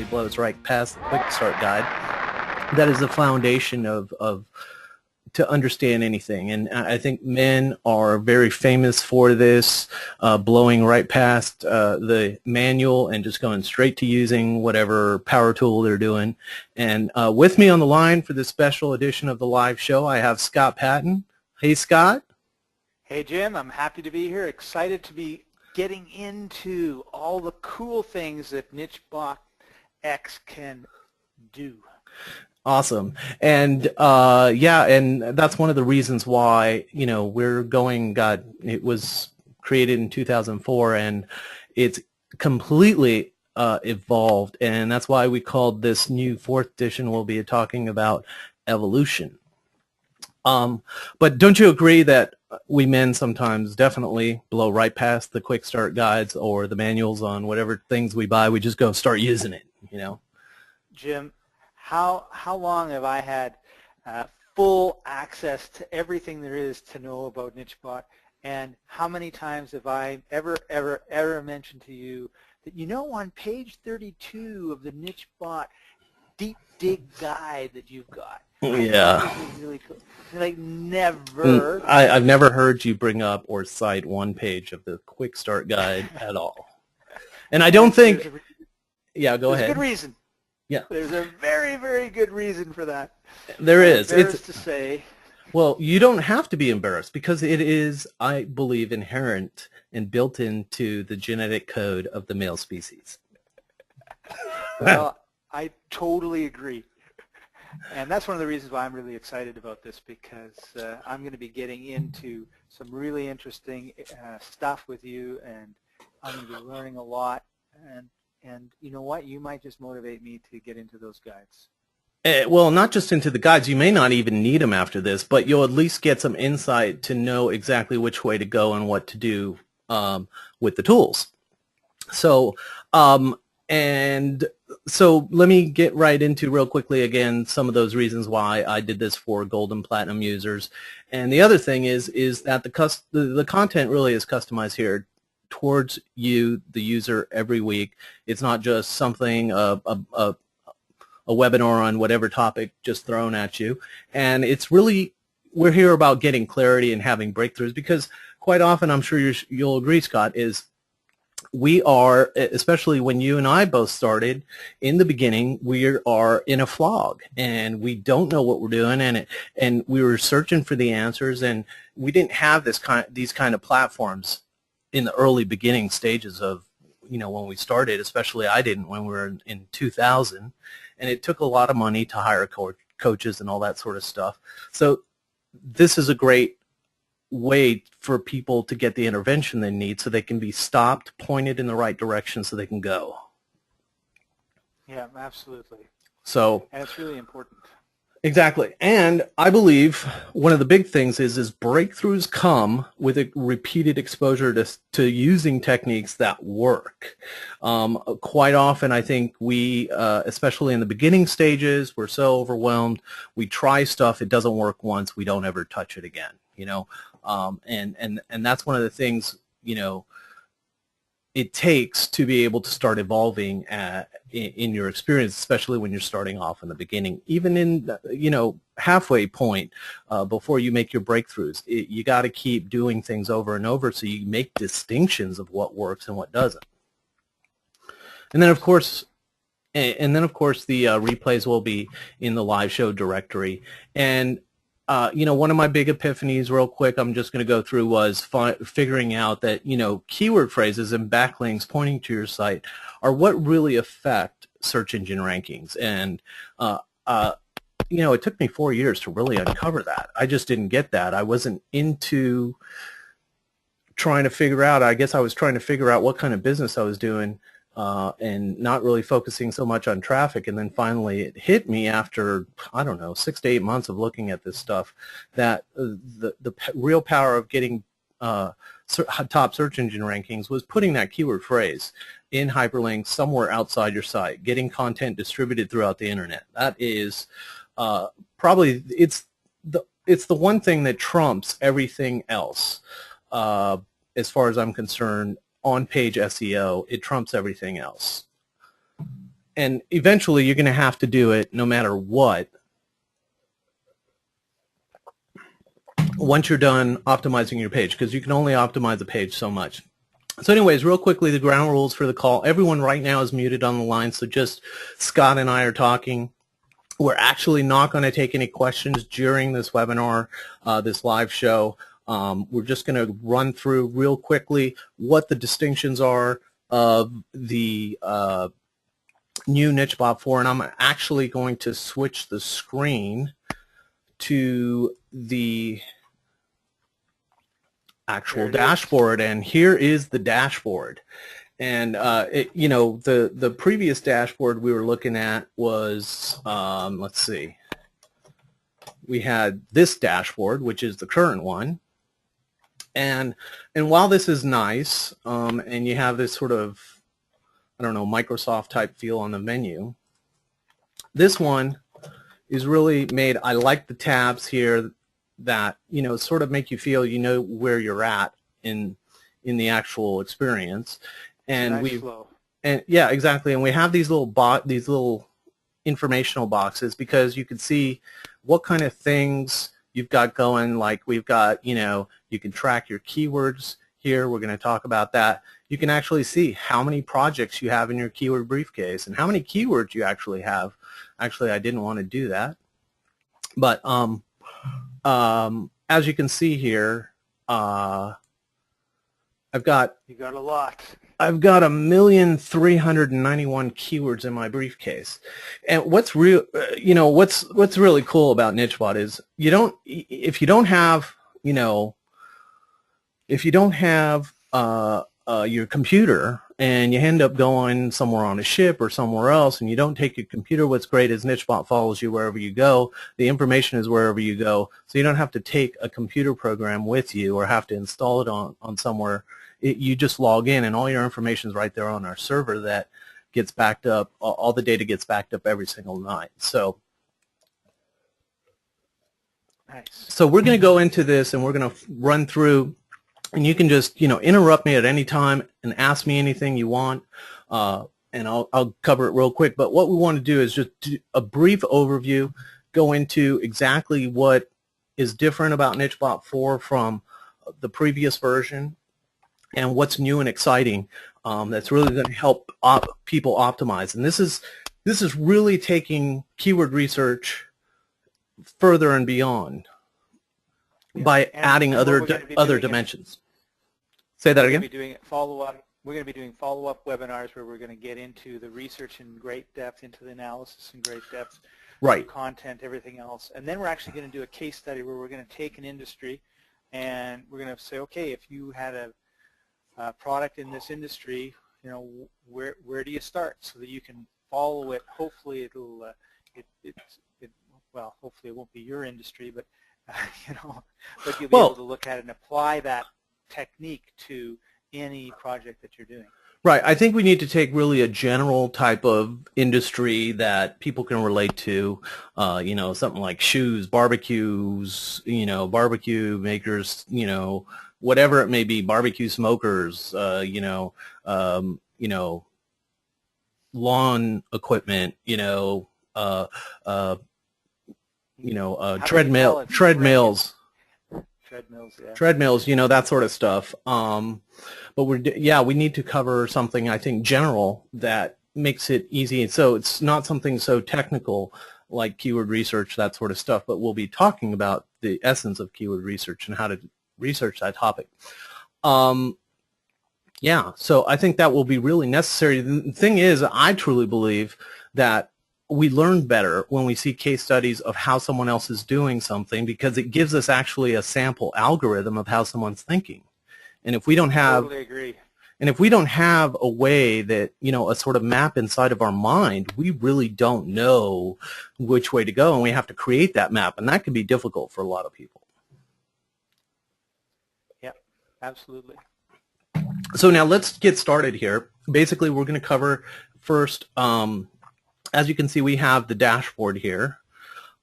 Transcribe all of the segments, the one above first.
blows right past the quick start guide. That is the foundation of to understand anything. And I think men are very famous for this, blowing right past the manual and just going straight to using whatever power tool they're doing. And with me on the line for this special edition of the live show, I have Scott Patton. Hey, Scott. Hey, Jim. I'm happy to be here. Excited to be getting into all the cool things that nichebot X can do. Awesome. And yeah, and that's one of the reasons why, we're going, God, it was created in 2004 and it's completely evolved. And that's why we called this new fourth edition, we'll be talking about evolution. But don't you agree that we men sometimes definitely blow right past the quick start guides or the manuals on whatever things we buy? We just go start using it, Jim, how long have I had full access to everything there is to know about nichebot? And how many times have I ever mentioned to you that, on page 32 of the nichebot deep dig guide that you've got? Yeah. Really cool. Like, never. I've never heard you bring up or cite one page of the quick start guide at all. And I don't think, yeah, go ahead. There's a good reason. Yeah. There's a very, very good reason for that. There is. It's to say. Well, you don't have to be embarrassed because it is, I believe, inherent and built into the genetic code of the male species. Well, I totally agree. And that's one of the reasons why I'm really excited about this, because I'm going to be getting into some really interesting stuff with you, and I'm going to be learning a lot. And you know what? You might just motivate me to get into those guides. Well, not just into the guides. You may not even need them after this, but you'll at least get some insight to know exactly which way to go and what to do with the tools. So, and so let me get right into real quickly again some of those reasons why I did this for gold and platinum users. And the other thing is that the content really is customized here towards you, the user, every week. It's not just something a webinar on whatever topic just thrown at you. And it's really, we're here about getting clarity and having breakthroughs, because quite often, I'm sure you'll agree, Scott, is we are, especially when you and I both started in the beginning, we are in a flog and we don't know what we're doing, and we were searching for the answers, and we didn't have these kind of platforms in the early beginning stages of, when we started. Especially I didn't when we were in 2000, and it took a lot of money to hire coaches and all that sort of stuff. So this is a great way for people to get the intervention they need so they can be stopped, pointed in the right direction so they can go. Yeah, absolutely. So, and it's really important. Exactly. And I believe one of the big things is breakthroughs come with a repeated exposure to using techniques that work. Quite often, I think we, especially in the beginning stages, we're so overwhelmed. We try stuff, it doesn't work once, we don't ever touch it again. And that's one of the things, it takes to be able to start evolving in your experience, especially when you're starting off in the beginning. Even in, halfway point before you make your breakthroughs, you got to keep doing things over and over so you make distinctions of what works and what doesn't. And then, of course, the replays will be in the live show directory. And one of my big epiphanies, real quick, I'm just going to go through, was figuring out that, keyword phrases and backlinks pointing to your site are what really affect search engine rankings. And, it took me 4 years to really uncover that. I just didn't get that. I wasn't into trying to figure out, I guess I was trying to figure out what kind of business I was doing, and not really focusing so much on traffic. And then finally it hit me after, I don't know, 6 to 8 months of looking at this stuff, that the real power of getting top search engine rankings was putting that keyword phrase in hyperlinks somewhere outside your site, getting content distributed throughout the internet. That is probably, it's the one thing that trumps everything else, as far as I'm concerned. On-page SEO, it trumps everything else. and eventually you're going to have to do it no matter what once you're done optimizing your page, because you can only optimize a page so much. So anyways, real quickly, the ground rules for the call. Everyone right now is muted on the line, so just Scott and I are talking. We're actually not going to take any questions during this webinar, this live show. We're just going to run through real quickly what the distinctions are of the new nichebot 4, and I'm actually going to switch the screen to the actual dashboard, and here is the dashboard. And you know, the previous dashboard we were looking at was let's see, we had this dashboard, which is the current one, and while this is nice, and you have this sort of, I don't know, Microsoft type feel on the menu, this one is really made, I like the tabs here that, you know, sort of make you feel you know where you're at in the actual experience. And nice flow. And yeah, exactly. And we have these little informational boxes because you can see what kind of things you've got going. Like we've got, you know, you can track your keywords here. We're going to talk about that. You can actually see how many projects you have in your keyword briefcase and how many keywords you actually have. Actually, I didn't want to do that, but as you can see here, you got a lot. I've got 1,391 keywords in my briefcase. And what's real, you know, what's really cool about nichebot is if you don't have, you know, if you don't have your computer and you end up going somewhere on a ship or somewhere else and you don't take your computer, what's great is nichebot follows you wherever you go. The information is wherever you go, so you don't have to take a computer program with you or have to install it on somewhere. You just log in and all your information is right there on our server that gets backed up. All the data gets backed up every single night. So nice. So we're going to go into this and we're going to run through, and you can just, you know, interrupt me at any time and ask me anything you want, and I'll cover it real quick. But what we want to do is just do a brief overview, go into exactly what is different about nichebot 4 from the previous version, and what's new and exciting that's really going to help people optimize. And this is really taking keyword research further and beyond by adding other dimensions. Say that again. We're going to be doing follow-up webinars where we're going to get into the research in great depth, into the analysis in great depth, right? Content, everything else, and then we're actually going to do a case study where we're going to take an industry and we're going to say, okay, if you had a product in this industry, you know, where do you start so that you can follow it? Hopefully it'll well, hopefully it won't be your industry, but you know, but you'll be able to look at it and apply that technique to any project that you're doing. Right. I think we need to take really a general type of industry that people can relate to, you know, something like shoes, barbecues, you know, barbecue makers, you know, whatever it may be, barbecue smokers, you know, lawn equipment, treadmills. Yeah. Treadmills, you know, that sort of stuff. But we need to cover something, I think, general that makes it easy. So it's not something so technical like keyword research, that sort of stuff, but we'll be talking about the essence of keyword research and how to research that topic. Yeah, so I think that will be really necessary. The thing is, I truly believe that we learn better when we see case studies of how someone else is doing something, because it gives us actually a sample algorithm of how someone's thinking. And if we don't have, totally agree. And if we don't have a way that, you know, a sort of map inside of our mind, we really don't know which way to go, and we have to create that map, and that can be difficult for a lot of people. Yeah, absolutely. So now let's get started here. Basically, we're going to cover first, as you can see, we have the dashboard here,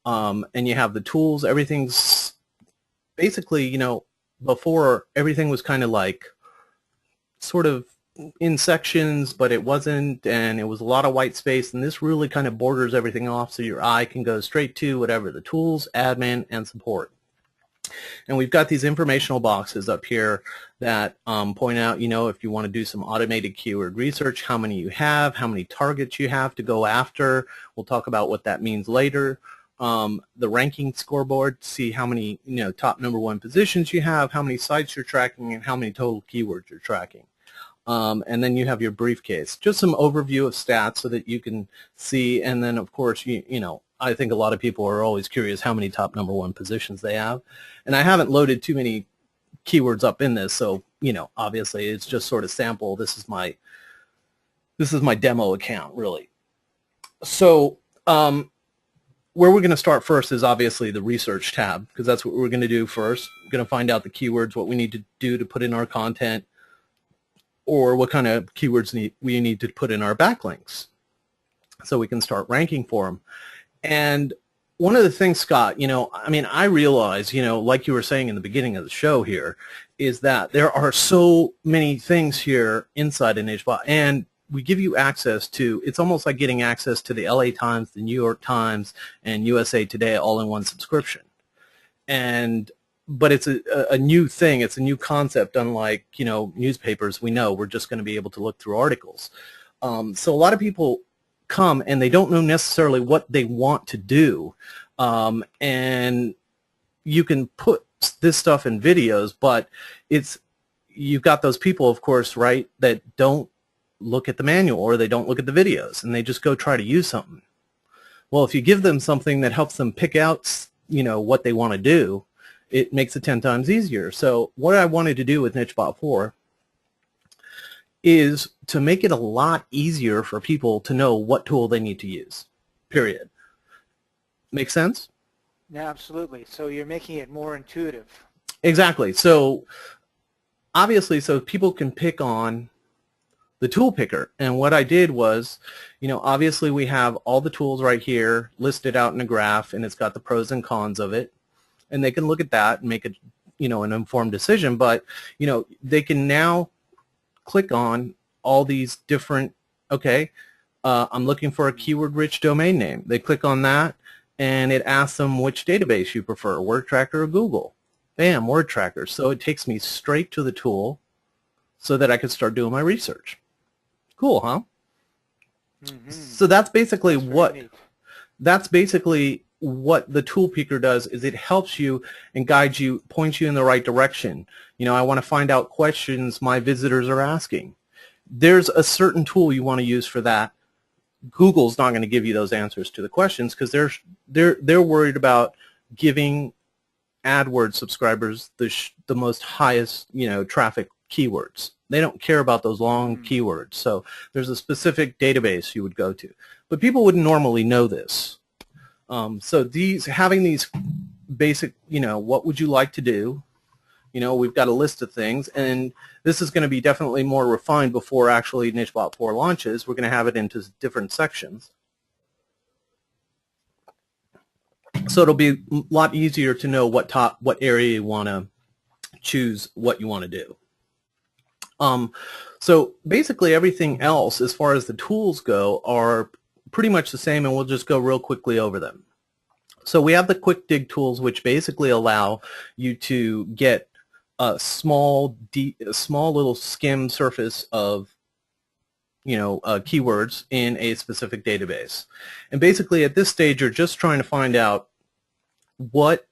and you have the tools. Everything's basically, you know, before everything was kind of like sort of in sections, but it wasn't, and it was a lot of white space, and this really kind of borders everything off so your eye can go straight to whatever the tools, admin, and support. And we've got these informational boxes up here that point out, if you want to do some automated keyword research, how many you have, how many targets you have to go after. We'll talk about what that means later. The ranking scoreboard, see how many, top #1 positions you have, how many sites you're tracking, and how many total keywords you're tracking. And then you have your briefcase, just some overview of stats so that you can see. And then, of course, I think a lot of people are always curious how many top #1 positions they have. And I haven't loaded too many keywords up in this, so obviously it's just sort of sample. This is my demo account, really. So where we're going to start first is obviously the research tab, because that's what we're going to do first. We're going to find out the keywords, what we need to do to put in our content, or what kind of keywords we need to put in our backlinks so we can start ranking for them. And one of the things, Scott, I realize, like you were saying in the beginning of the show here, is that there are so many things here inside of nichebot, and we give you access to, it's almost like getting access to the LA Times, the New York Times, and USA Today all in one subscription. But it's a new thing. It's a new concept, unlike, newspapers. We know we're just going to be able to look through articles. So a lot of people come and they don't know necessarily what they want to do. And you can put this stuff in videos, but you've got those people, of course, right, that don't look at the manual or they don't look at the videos and they just go try to use something. Well, if you give them something that helps them pick out, what they want to do, it makes it 10 times easier. So what I wanted to do with nichebot 4 is to make it a lot easier for people to know what tool they need to use, period. Make sense? Yeah, absolutely. So you're making it more intuitive. Exactly. So obviously, so people can pick on the tool picker. And what I did was, obviously we have all the tools right here listed out in a graph, and it's got the pros and cons of it. And they can look at that and make an informed decision. But, they can now click on all these different, I'm looking for a keyword-rich domain name. They click on that, and it asks them which database you prefer, WordTracker or Google. Bam, WordTracker. So it takes me straight to the tool so that I can start doing my research. Cool, huh? Mm-hmm. So that's basically what the tool picker does, is it helps you and guides you, points you in the right direction. I want to find out questions my visitors are asking. There's a certain tool you want to use for that. Google's not going to give you those answers to the questions because they're worried about giving AdWords subscribers the most highest traffic keywords. They don't care about those long keywords. So there's a specific database you would go to, but people wouldn't normally know this. So having these basic, what would you like to do? We've got a list of things, and this is going to be definitely more refined before actually nichebot 4 launches. We're going to have it into different sections. So it'll be a lot easier to know what area you want to choose, what you want to do. So basically everything else as far as the tools go are pretty much the same, and we'll just go real quickly over them. So we have the quick dig tools, which basically allow you to get a small little skim surface of keywords in a specific database. And basically at this stage you're just trying to find out what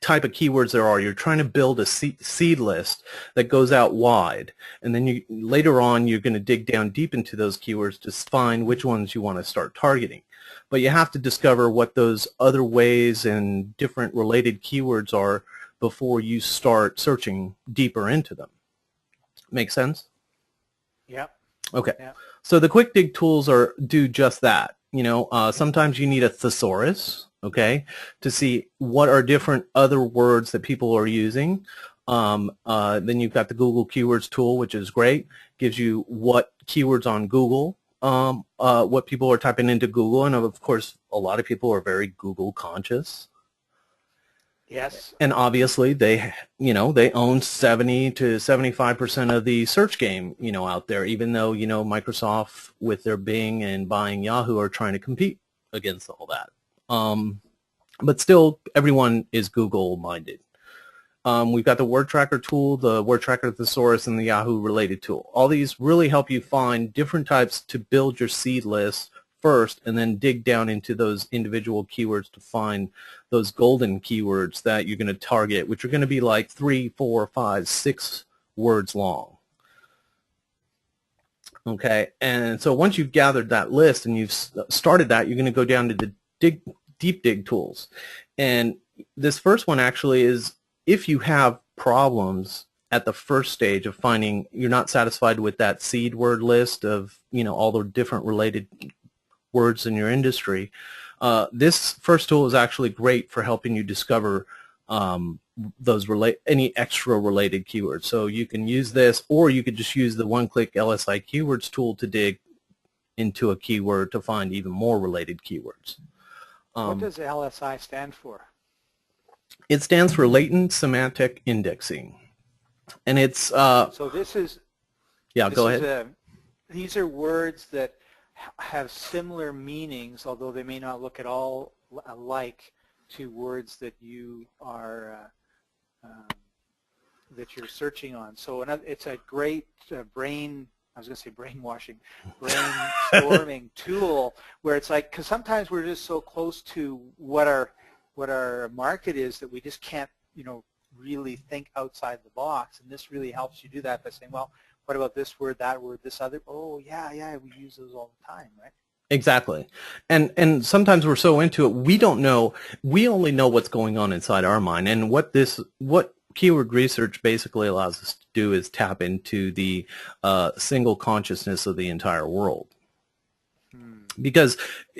type of keywords there are. You're trying to build a seed list that goes out wide, and then later on you're going to dig down deep into those keywords to find which ones you want to start targeting. But you have to discover what those other ways and different related keywords are before you start searching deeper into them. Make sense? Yep. Okay. Yep. So the quick dig tools do just that. Sometimes you need a thesaurus, to see what are different other words that people are using. Then you've got the Google Keywords tool, which is great. Gives you what keywords on Google, what people are typing into Google, and of course a lot of people are very Google conscious. Yes. And obviously they, they own 70 to 75% of the search game, out there, even though, Microsoft with their Bing and buying Yahoo are trying to compete against all that. But still, everyone is Google minded. We've got the word tracker tool, the word tracker thesaurus, and the Yahoo related tool. All these really help you find different types to build your seed list first, and then dig down into those individual keywords to find those golden keywords that you're going to target, which are going to be like 3, 4, 5, 6 words long. Okay, and so once you've gathered that list and you've started that, you're going to go down to the deep dig tools. And this first one actually is if you have problems at the first stage of finding, you're not satisfied with that seed word list of, all the different related words in your industry, this first tool is actually great for helping you discover any extra related keywords. So you can use this, or you could just use the one-click LSI keywords tool to dig into a keyword to find even more related keywords. What does LSI stand for? It stands for Latent Semantic Indexing, and it's so this is go ahead. These are words that have similar meanings, although they may not look at all alike to words that you are that you're searching on. So it's a great brainwashing, brainstorming tool where it's like, because sometimes we're just so close to what our market is that we just can't, really think outside the box. And this really helps you do that by saying, well, what about this word, that word, this other? Oh, yeah, we use those all the time, right? Exactly. And sometimes we're so into it, we don't know, we only know what's going on inside our mind. And what keyword research basically allows us to do is tap into the single consciousness of the entire world. Because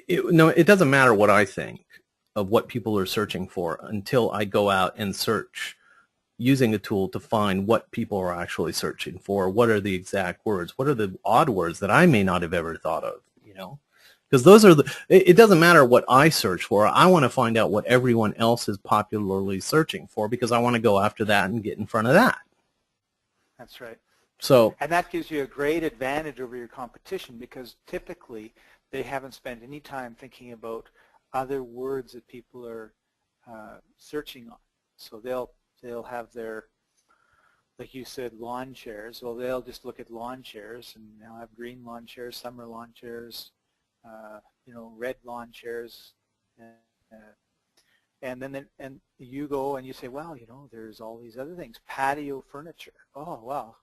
it doesn't matter what I think of what people are searching for until I go out and search using a tool to find what people are actually searching for. What are the exact words? What are the odd words that I may not have ever thought of, Because those are it doesn't matter what I search for. I want to find out what everyone else is popularly searching for, because I want to go after that and get in front of that. That's right. So, and that gives you a great advantage over your competition, because typically they haven't spent any time thinking about other words that people are searching on. So they'll have their, like you said, lawn chairs. Well, they'll just look at lawn chairs, and they'll have green lawn chairs, summer lawn chairs, red lawn chairs, and then you go and you say, well, there's all these other things, patio furniture. Oh, well,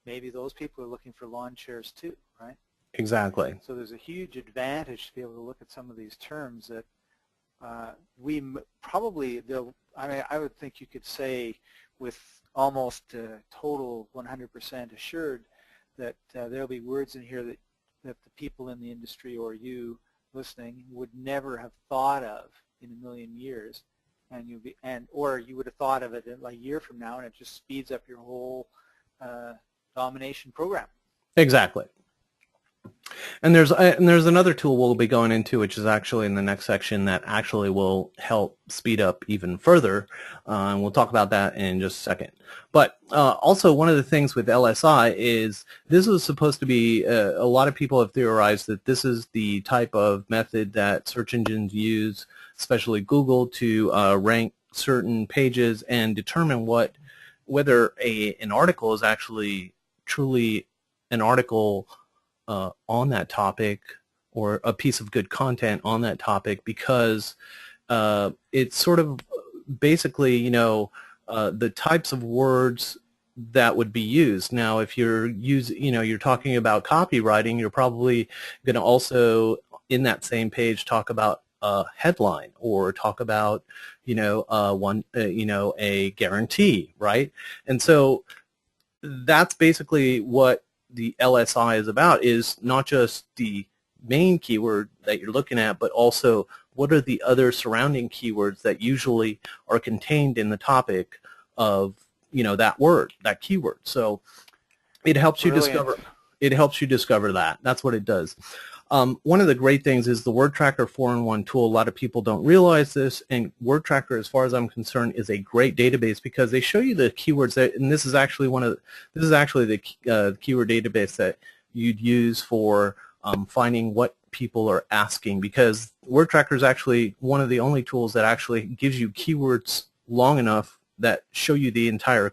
maybe those people are looking for lawn chairs too, right? Exactly. So there's a huge advantage to be able to look at some of these terms that we probably, I would think you could say with almost total 100% assured that there'll be words in here that the people in the industry or you listening would never have thought of in a million years, or you would have thought of it a year from now, and it just speeds up your whole domination program. Exactly. And there's another tool we'll be going into, which is actually in the next section, that actually will help speed up even further, and we'll talk about that in just a second. But also, one of the things with LSI is this is supposed to be, a lot of people have theorized that this is the type of method that search engines use, especially Google, to rank certain pages and determine whether an article is actually truly an article on that topic, or a piece of good content on that topic, because it's sort of basically, the types of words that would be used. Now, if you're you're talking about copywriting, you're probably going to also, in that same page, talk about a headline, or talk about, a guarantee, right? And so that's basically what the LSI is about, is not just the main keyword that you're looking at, but also what are the other surrounding keywords that usually are contained in the topic of, that word, that keyword. So it helps you discover that. That's what it does. One of the great things is the Word Tracker 4-in-1 tool. A lot of people don't realize this, and Word Tracker, as far as I'm concerned, is a great database because they show you the keywords that, and this is actually the keyword database that you'd use for finding what people are asking, because Word Tracker is actually one of the only tools that actually gives you keywords long enough that show you the entire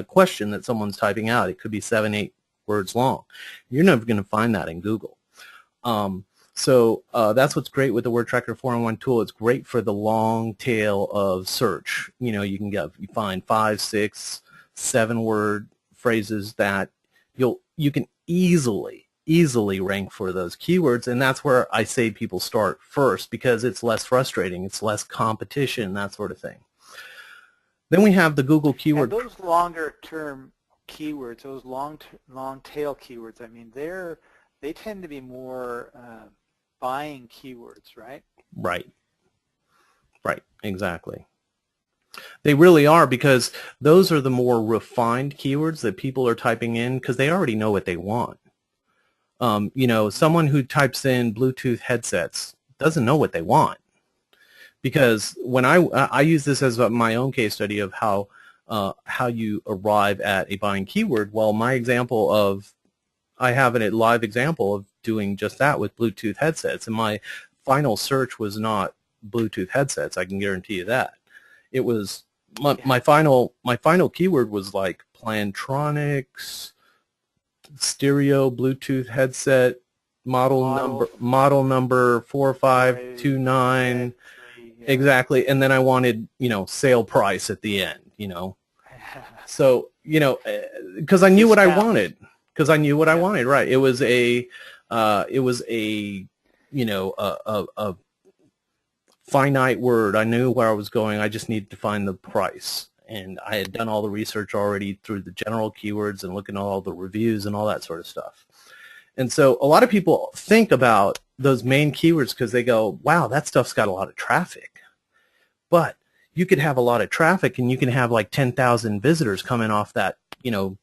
question that someone's typing out. It could be 7, 8 words long. You're never going to find that in Google. So that's what's great with the Word Tracker 4-in-1 tool. It's great for the long tail of search. You know, you find 5, 6, 7 word phrases that you can easily rank for those keywords, and that's where I say people start first because it's less frustrating, it's less competition, that sort of thing. Then we have the Google keyword. And those longer term keywords, those long tail keywords, I mean, they tend to be more buying keywords, right? Right, exactly. They really are, because those are the more refined keywords that people are typing in because they already know what they want. You know, someone who types in Bluetooth headsets doesn't know what they want, because when I use this as my own case study of how you arrive at a buying keyword. Well, I have a live example of doing just that with Bluetooth headsets, and my final search was not Bluetooth headsets. I can guarantee you that. It was my final keyword was like Plantronics, stereo Bluetooth headset, model number 4529, exactly, and then I wanted, you know, sale price at the end, you know. So, you know, because I knew what I wanted. I wanted, right? It was a you know, a finite word. I knew where I was going. I just needed to find the price, and I had done all the research already through the general keywords and looking at all the reviews and all that sort of stuff. And so a lot of people think about those main keywords because they go, wow, that stuff's got a lot of traffic. But you could have a lot of traffic and you can have like 10,000 visitors coming off that, you know,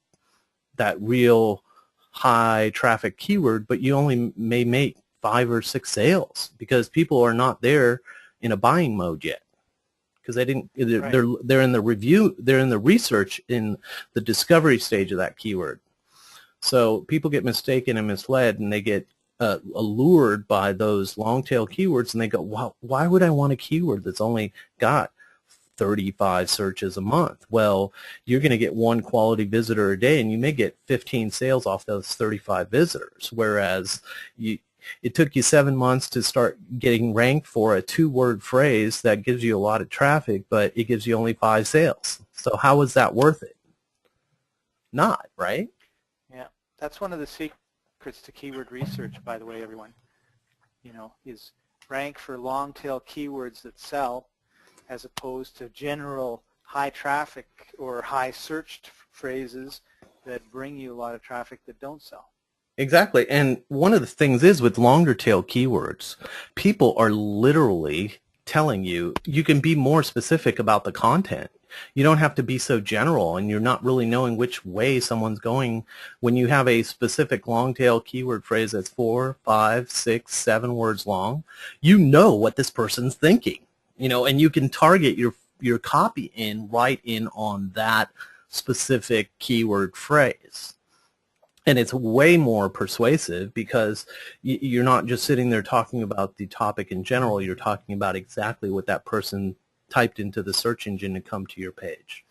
that real high traffic keyword, but you only may make 5 or 6 sales because people are not there in a buying mode yet, because they're in the review, they're in the research, in the discovery stage of that keyword. So people get mistaken and misled, and they get allured by those long tail keywords, and they go, wow, why would I want a keyword that's only got 35 searches a month? Well, you're going to get 1 quality visitor a day, and you may get 15 sales off those 35 visitors, whereas it took you 7 months to start getting ranked for a 2-word phrase that gives you a lot of traffic, but it gives you only 5 sales. So how is that worth it? Not, right? Yeah, that's one of the secrets to keyword research, by the way, everyone. You know, is rank for long tail keywords that sell, as opposed to general high traffic or high searched phrases that bring you a lot of traffic that don't sell. Exactly. And one of the things is with longer tail keywords, people are literally telling you, you can be more specific about the content. You don't have to be so general, and you're not really knowing which way someone's going. When you have a specific long tail keyword phrase that's 4, 5, 6, 7 words long, you know what this person's thinking, you know, and you can target your copy right in on that specific keyword phrase. And it's way more persuasive because you're not just sitting there talking about the topic in general. You're talking about exactly what that person typed into the search engine to come to your page.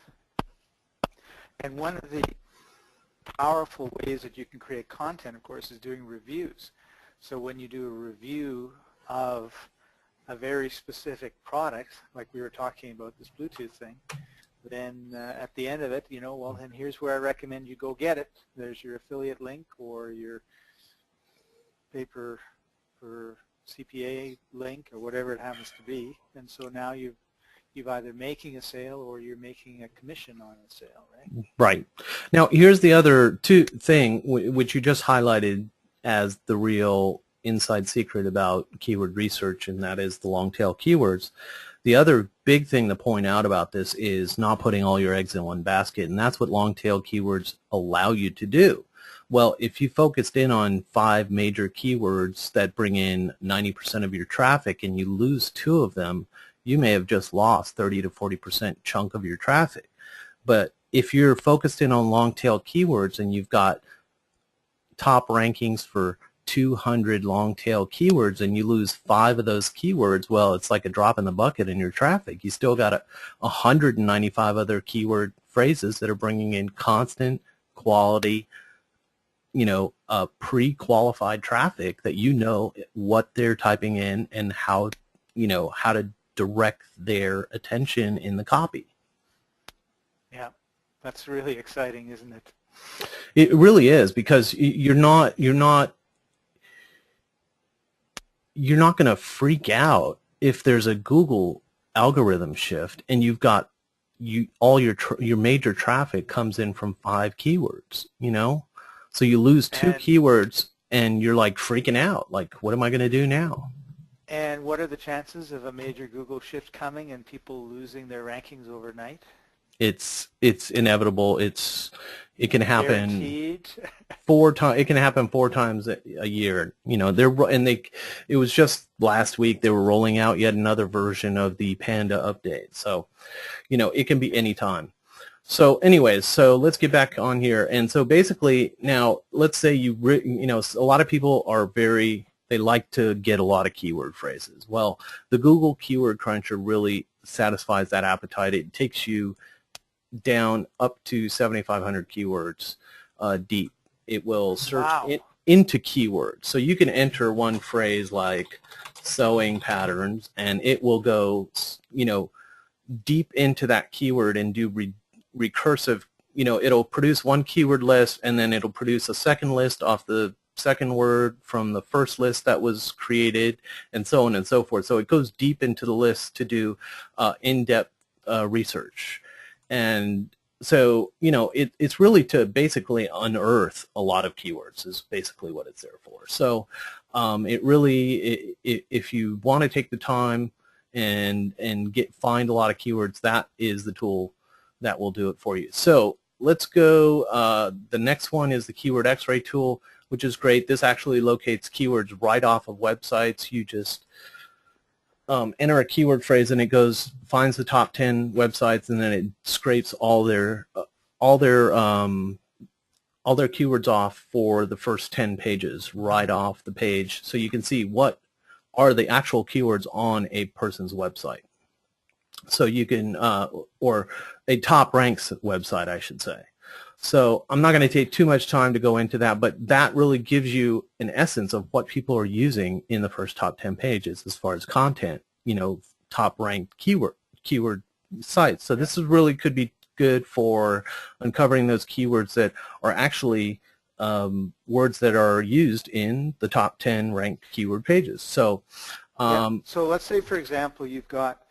And one of the powerful ways that you can create content, of course, is doing reviews. So when you do a review of a very specific product, like we were talking about this Bluetooth thing, then at the end of it, you know, well, then here's where I recommend you go get it. There's your affiliate link or your paper for CPA link or whatever it happens to be. And so now you've either making a sale or you're making a commission on a sale, right? Right. Now, here's the other thing which you just highlighted as the real inside secret about keyword research, and that is the long tail keywords. The other big thing to point out about this is not putting all your eggs in one basket, and that's what long tail keywords allow you to do. Well, if you focused in on 5 major keywords that bring in 90% of your traffic and you lose 2 of them, you may have just lost 30 to 40% chunk of your traffic. But if you're focused in on long tail keywords and you've got top rankings for 200 long tail keywords and you lose 5 of those keywords, well, it's like a drop in the bucket in your traffic. You still got 195 other keyword phrases that are bringing in constant quality, pre-qualified traffic that you know what they're typing in and how to direct their attention in the copy. Yeah, that's really exciting, isn't it? It really is, because you're not going to freak out if there's a Google algorithm shift and you've got all your major traffic comes in from 5 keywords, so you lose 2 keywords and you're like freaking out, like, what am I going to do now? And what are the chances of a major Google shift coming and people losing their rankings overnight? It's inevitable. It can happen. Guaranteed. 4 times. It can happen 4 times a year. It was just last week they were rolling out yet another version of the Panda update. So, it can be any time. So anyways, so let's get back on here. And so basically now, let's say a lot of people they like to get a lot of keyword phrases. Well, the Google Keyword Cruncher really satisfies that appetite. It takes you down up to 7,500 keywords deep. It will search into keywords. So you can enter one phrase like sewing patterns, and it will go, deep into that keyword and do recursive, it'll produce one keyword list, and then it'll produce a second list off the second word from the first list that was created, and so on and so forth. So it goes deep into the list to do in-depth research. And so, it's really to basically unearth a lot of keywords is basically what it's there for. So it really, if you want to take the time and find a lot of keywords, that is the tool that will do it for you. So let's go. The next one is the Keyword X-Ray tool, which is great. This actually locates keywords right off of websites. You just enter a keyword phrase, and it finds the top 10 websites, and then it scrapes all their keywords off for the first 10 pages right off the page, so you can see what are the actual keywords on a person's website. So you can, or a top ranks website, I should say. So I'm not going to take too much time to go into that, but that really gives you an essence of what people are using in the first top 10 pages as far as content, top ranked keyword sites. So this really could be good for uncovering those keywords that are actually words that are used in the top 10 ranked keyword pages. So, so let's say, for example, you've got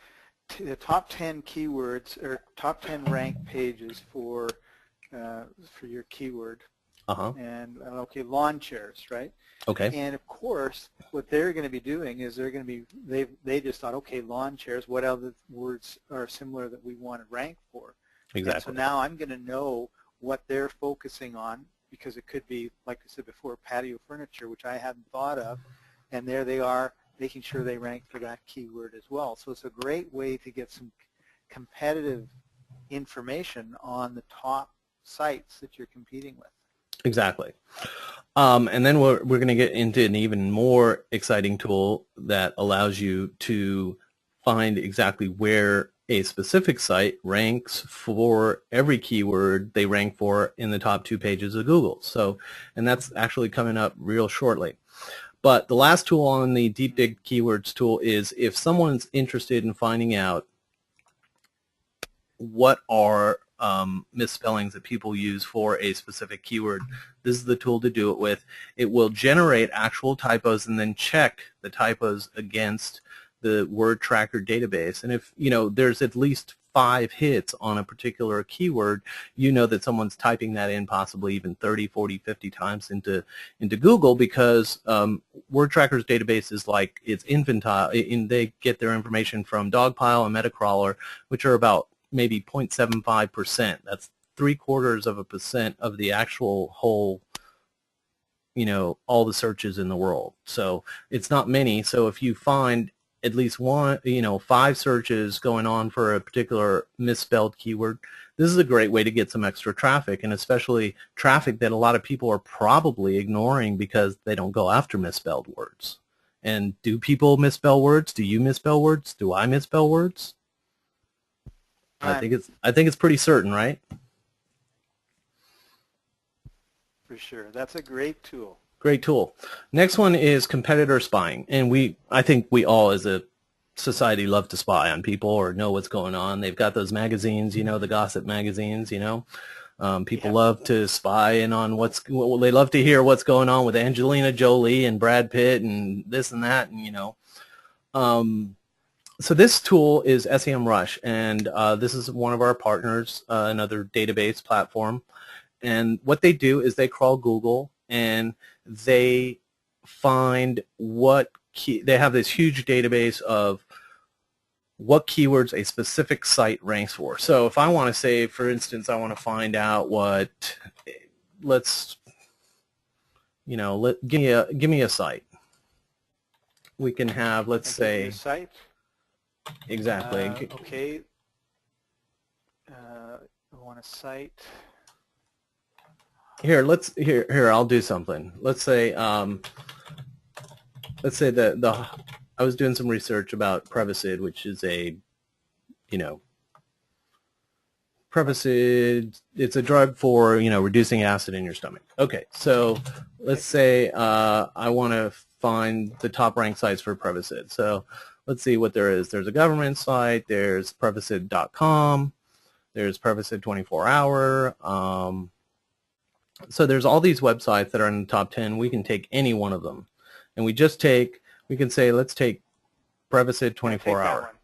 the top 10 keywords or top 10 ranked pages for your keyword, and okay, lawn chairs, right? Okay. And of course, what they're going to be doing is they just thought, okay, lawn chairs. What other words are similar that we want to rank for? Exactly. And so now I'm going to know what they're focusing on, because it could be, like I said before, patio furniture, which I hadn't thought of, and there they are making sure they rank for that keyword as well. So it's a great way to get some competitive information on the top sites that you're competing with. Exactly. And then we're going to get into an even more exciting tool that allows you to find exactly where a specific site ranks for every keyword they rank for in the top 2 pages of Google. So, and that's actually coming up real shortly. But the last tool on the Deep Dig Keywords tool is if someone's interested in finding out what are misspellings that people use for a specific keyword, this is the tool to do it with. It will generate actual typos and then check the typos against the word tracker database. And if there's at least 5 hits on a particular keyword, that someone's typing that in possibly even 30, 40, 50 times into Google, because word tracker's database is like it's infantile, and they get their information from Dogpile and Metacrawler, which are about maybe 0.75%. That's 0.75% of the actual whole all the searches in the world. So it's not many. So if you find at least one, 5 searches going on for a particular misspelled keyword, this is a great way to get some extra traffic, and especially traffic that a lot of people are probably ignoring because they don't go after misspelled words. And do people misspell words? Do you misspell words? Do I misspell words? I think it's pretty certain, right? For sure. That's a great tool. Great tool. Next one is competitor spying, and I think we all as a society love to spy on people or know what's going on. They've got those magazines, the gossip magazines, people love to spy in on they love to hear what's going on with Angelina Jolie and Brad Pitt and this and that, and so this tool is SEMrush, and this is one of our partners, another database platform. And what they do is they crawl Google and they find they have this huge database of what keywords a specific site ranks for. So if I want to say, for instance, I want to find out give me a site. We can have, let's say, site. Exactly. Okay. I want a site. Here, I'll do something. Let's say I was doing some research about Prevacid, which is Prevacid, it's a drug for, reducing acid in your stomach. Okay, so let's say I want to find the top ranked sites for Prevacid. So let's see what there is. There's a government site, there's Prevacid.com, there's Prevacid 24-hour. So there's all these websites that are in the top 10. We can take any one of them. And we can say, let's take Prevacid 24-hour.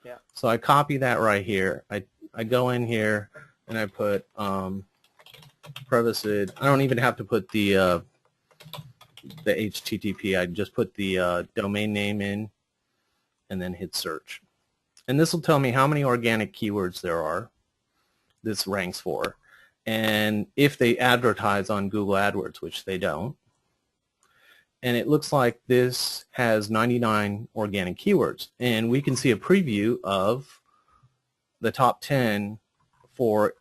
Yeah. So I copy that right here. I go in here and I put Prevacid. I don't even have to put the HTTP. I just put the domain name in and then hit search. And this will tell me how many organic keywords there are this ranks for. And if they advertise on Google AdWords, which they don't. And it looks like this has 99 organic keywords. And we can see a preview of the top 10 for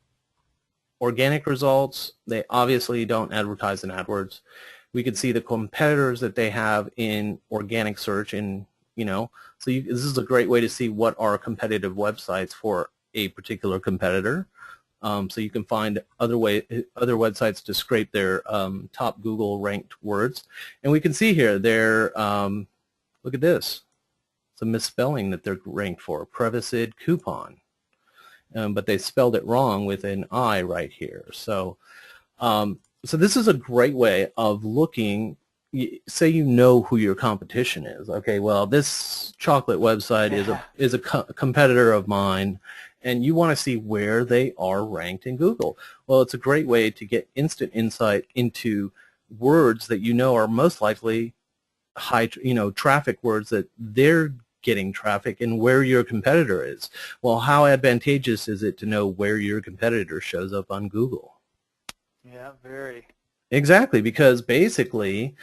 organic results. They obviously don't advertise in AdWords. We can see the competitors that they have in organic search, and so this is a great way to see what are competitive websites for a particular competitor. So you can find other websites to scrape their top Google ranked words. And we can see here, look at this. It's a misspelling that they're ranked for, Prevacid coupon. But they spelled it wrong with an I right here. So, so this is a great way of looking. Say who your competition is. Okay, well, this chocolate website is a competitor of mine, and you want to see where they are ranked in Google. Well, it's a great way to get instant insight into words that are most likely high, traffic words that they're getting traffic, and where your competitor is. Well, how advantageous is it to know where your competitor shows up on Google? Yeah, very. Exactly, because basically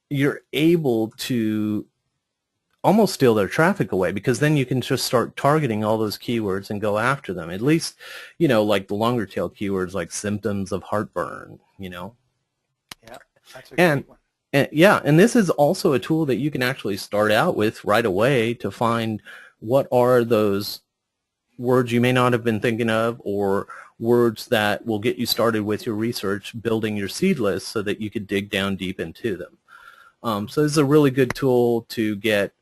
you're able to almost steal their traffic away, because then you can just start targeting all those keywords and go after them. At least, like the longer tail keywords like symptoms of heartburn, Yeah, that's a great one. And this is also a tool that you can actually start out with right away to find what are those words you may not have been thinking of, or words that will get you started with your research, building your seed list so that you could dig down deep into them. So this is a really good tool to get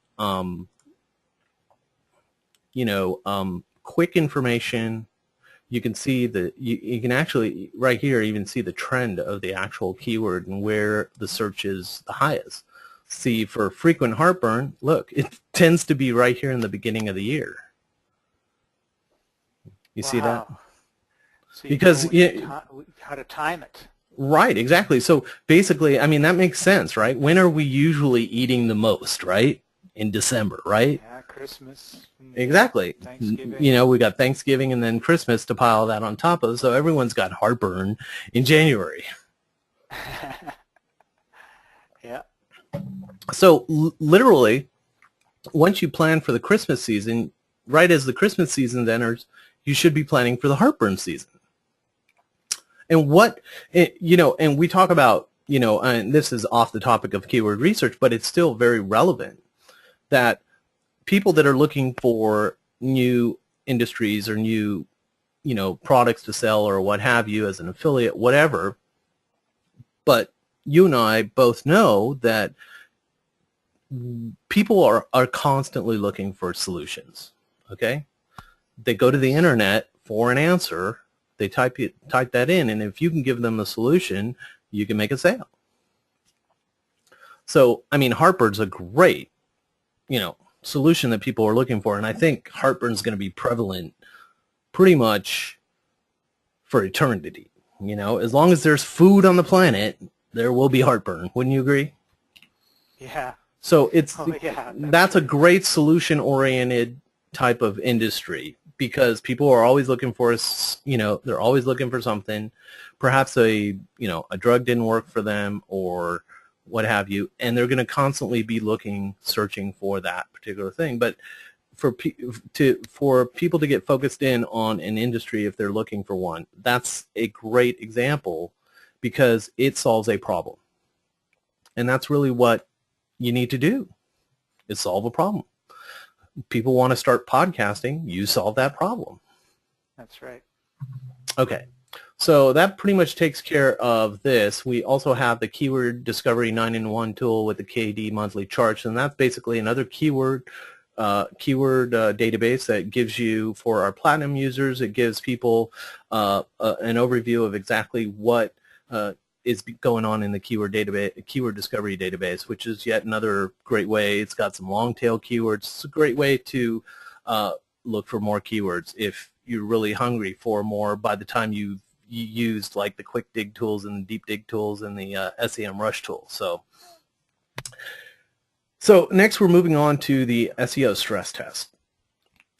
quick information. You can see you can actually right here even see the trend of the actual keyword and where the search is the highest. See, for frequent heartburn, look, it tends to be right here in the beginning of the year. You see that? So because how to time it. Right, exactly. So basically, I mean, that makes sense, right? When are we usually eating the most, right? In December, right? Yeah, Christmas. Exactly. Thanksgiving. We got Thanksgiving and then Christmas to pile that on top of, so everyone's got heartburn in January. Yeah. So literally, once you plan for the Christmas season, right as the Christmas season enters, you should be planning for the heartburn season. And and we talk about, and this is off the topic of keyword research, but it's still very relevant that people that are looking for new industries or new, products to sell or what have you as an affiliate, whatever, but you and I both know that people are constantly looking for solutions, okay? They go to the internet for an answer, they type that in, and if you can give them a solution, you can make a sale. So, I mean, heartburn's a great, solution that people are looking for, and I think heartburn's going to be prevalent pretty much for eternity. As long as there's food on the planet, there will be heartburn. Wouldn't you agree? Yeah. So Yeah, that's a great solution-oriented type of industry because people are always looking for, they're always looking for something. Perhaps a drug didn't work for them or what have you, and they're going to constantly be searching for that particular thing. But for people to get focused in on an industry if they're looking for one, that's a great example because it solves a problem. And that's really what you need to do, is solve a problem. People want to start podcasting, you solve that problem. that's right. Okay. So that pretty much takes care of this. We also have the Keyword Discovery 9-in-1 tool with the KD monthly charts, and that's basically another keyword database that gives you, for our platinum users, it gives people an overview of exactly what is going on in the keyword discovery database, which is yet another great way. It's got some long tail keywords. It's a great way to look for more keywords if you're really hungry for more by the time you used like the quick dig tools and the deep dig tools and the SEMrush tool. So next we're moving on to the SEO stress test.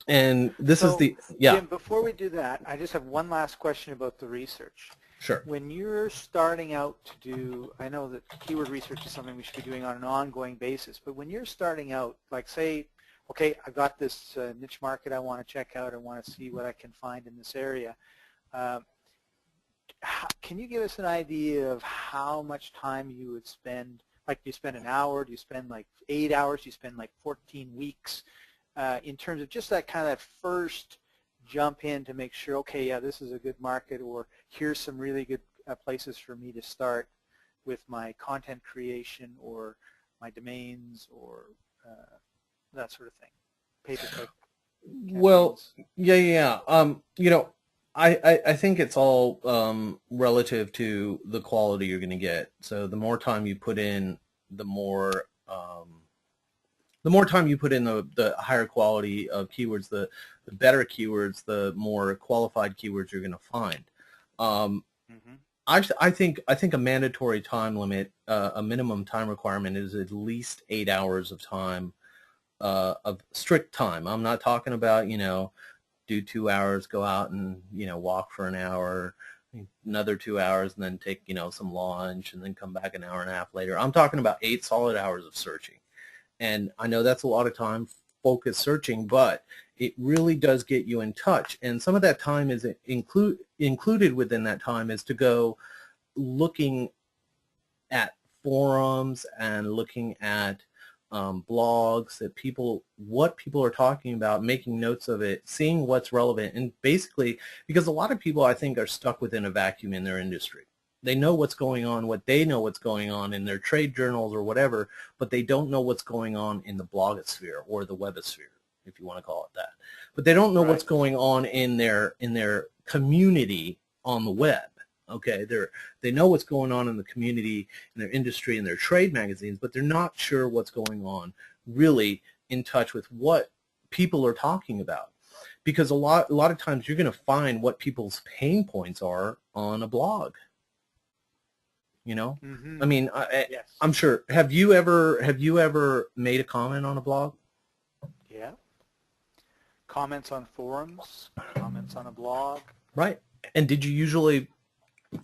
And this is Jim, before we do that, I just have one last question about the research. Sure. When you're starting out to do, I know that keyword research is something we should be doing on an ongoing basis, but when you're starting out, like say, okay, I've got this niche market I want to check out, I want to see what I can find in this area. Can you give us an idea of how much time you would spend? Like, do you spend an hour? Do you spend like 8 hours? Do you spend like 14 weeks? In terms of just that kind of first jump in to make sure, okay, yeah, this is a good market, or here's some really good places for me to start with my content creation or my domains or that sort of thing. Pay-per-click. Well, yeah. I think it's all relative to the quality you're going to get. So the more time you put in, the more time you put in, the higher quality of keywords, the better keywords, the more qualified keywords you're going to find. I think a mandatory time limit, a minimum time requirement, is at least 8 hours of time, of strict time. I'm not talking about, do 2 hours, go out and, walk for an hour, another 2 hours, and then take, some lunch, and then come back an hour and a half later. I'm talking about 8 solid hours of searching. And I know that's a lot of time focused searching, but it really does get you in touch. And some of that time is included within that time is to go looking at forums and looking at blogs that what people are talking about, making notes of it, seeing what's relevant, and basically, because a lot of people I think are stuck within a vacuum in their industry. They know what's going on, what's going on in their trade journals or whatever, but they don't know what's going on in the blogosphere or the webosphere, if you want to call it that. But they don't know what's going on in their community on the web. Okay, they know what's going on in the community, in their industry, in their trade magazines, but they're not sure what's going on really in touch with what people are talking about. Because a lot of times you're going to find what people's pain points are on a blog. I mean, yes. I'm sure. Have you ever made a comment on a blog? Yeah. Comments on forums, comments on a blog. Right. And did you usually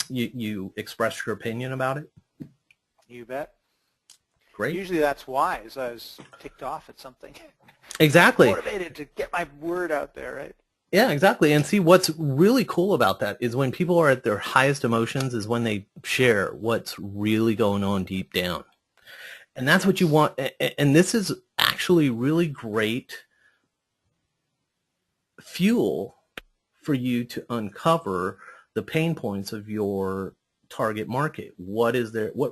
you express your opinion about it? You bet. great. Usually that's why, is I was ticked off at something. Exactly. Motivated to get my word out there, right? Yeah, exactly. And see, what's really cool about that is when people are at their highest emotions is when they share what's really going on deep down. And that's what you want. And this is actually really great fuel for you to uncover the pain points of your target market. What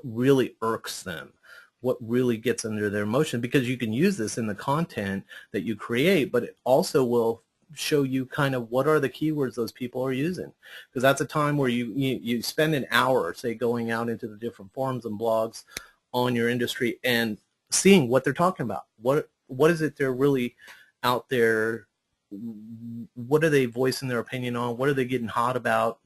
really irks them? What really gets under their emotion? Because you can use this in the content that you create, but it also will show you kind of what are the keywords those people are using. Because that's a time where you spend an hour, say, going out into the different forums and blogs on your industry and seeing what they're talking about. What is it they're really out there? What are they voicing their opinion on? What are they getting hot about?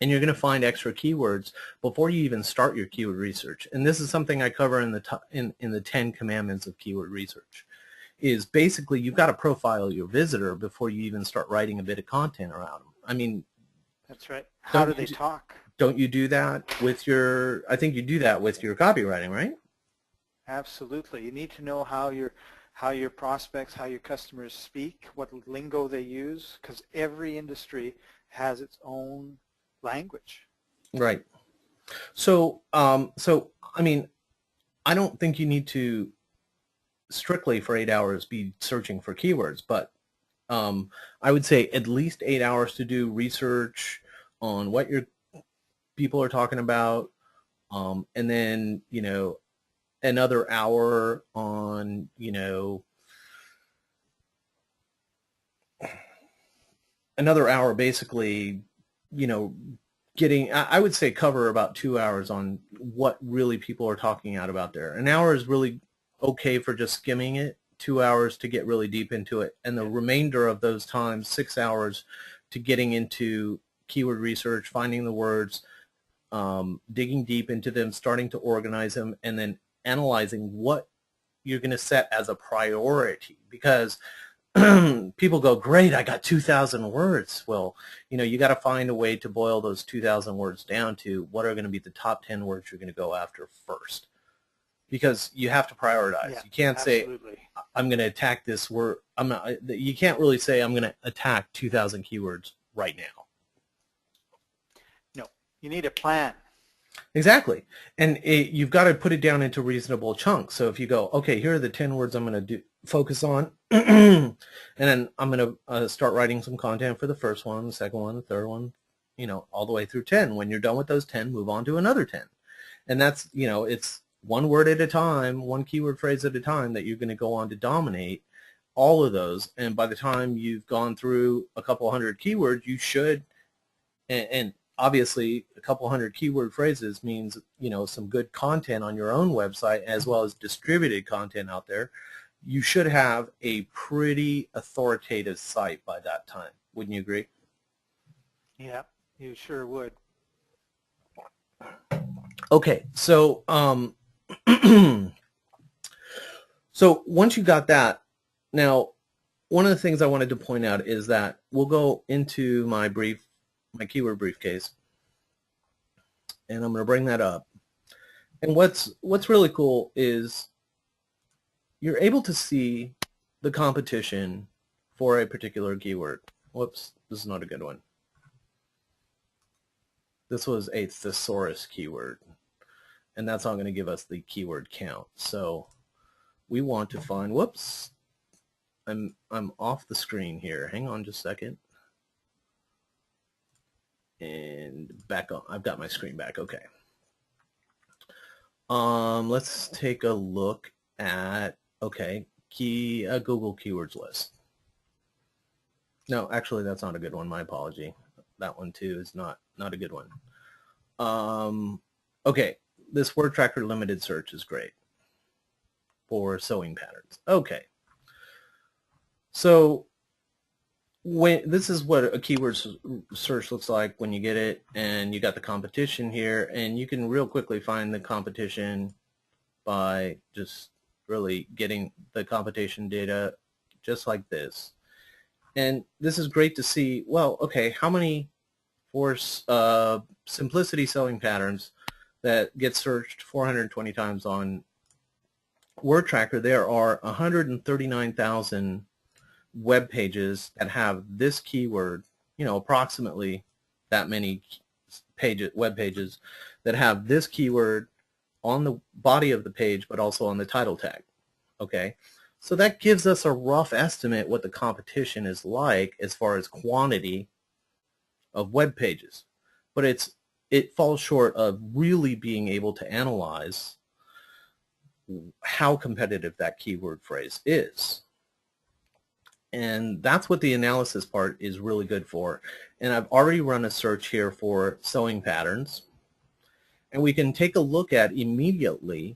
And you're going to find extra keywords before you even start your keyword research. And this is something I cover in the 10 commandments of keyword research. Is basically you've got to profile your visitor before you even start writing a bit of content around them. I mean, that's right. How do they talk? Don't you do that with your? I think you do that with your copywriting, right? Absolutely. You need to know how your prospects, how your customers speak, what lingo they use, because every industry has its own language. Right. So, I mean, I don't think you need to strictly for 8 hours be searching for keywords, but I would say at least 8 hours to do research on what your people are talking about, and then, another hour on, another hour basically, getting, I would say cover about 2 hours on what really people are talking about there. An hour is really okay for just skimming it, 2 hours to get really deep into it, and the remainder of those times, 6 hours to getting into keyword research, finding the words, digging deep into them, starting to organize them, and then analyzing what you're going to set as a priority. Because people go, great, I got 2,000 words. Well, you got to find a way to boil those 2,000 words down to what are going to be the top 10 words you're going to go after first. Because you have to prioritize. Yeah, you can't absolutely. say, I'm going to attack this word. You can't really say, I'm going to attack 2,000 keywords right now. No, you need a plan. Exactly. And you've got to put it down into reasonable chunks. So if you go, okay, here are the 10 words I'm going to focus on, and then I'm going to start writing some content for the first one, the second one, the third one, all the way through 10. When you're done with those 10, move on to another 10. And that's, it's one word at a time, one keyword phrase at a time that you're going to go on to dominate all of those. And by the time you've gone through a couple hundred keywords, you should, and obviously a couple hundred keyword phrases means, some good content on your own website as well as distributed content out there. You should have a pretty authoritative site by that time. Wouldn't you agree? Yeah, you sure would. Okay, so so once you got that, now one of the things I wanted to point out is that we'll go into my keyword briefcase, and I'm going to bring that up. And what's really cool is you're able to see the competition for a particular keyword. Whoops, this is not a good one. This was a thesaurus keyword, and that's not going to give us the keyword count. So we want to find, whoops, I'm off the screen here. Hang on just a second. And back on. I've got my screen back. Okay. Let's take a look at, okay, Google keywords list. No, actually, that's not a good one. My apology. That one too is not a good one. Okay, this word tracker limited search is great for sewing patterns. Okay, so this is what a keyword search looks like when you get it, and you got the competition here, and you can real quickly find the competition by just really getting the competition data just like this. And this is great to see, well, okay, how many for simplicity sewing patterns that get searched 420 times on word tracker, there are 139,000 web pages that have this keyword, approximately that many web pages that have this keyword on the body of the page, but also on the title tag. Okay, so that gives us a rough estimate what the competition is like as far as quantity of web pages, but it falls short of really being able to analyze how competitive that keyword phrase is. And that's what the analysis part is really good for. And I've already run a search here for sewing patterns, and we can take a look at immediately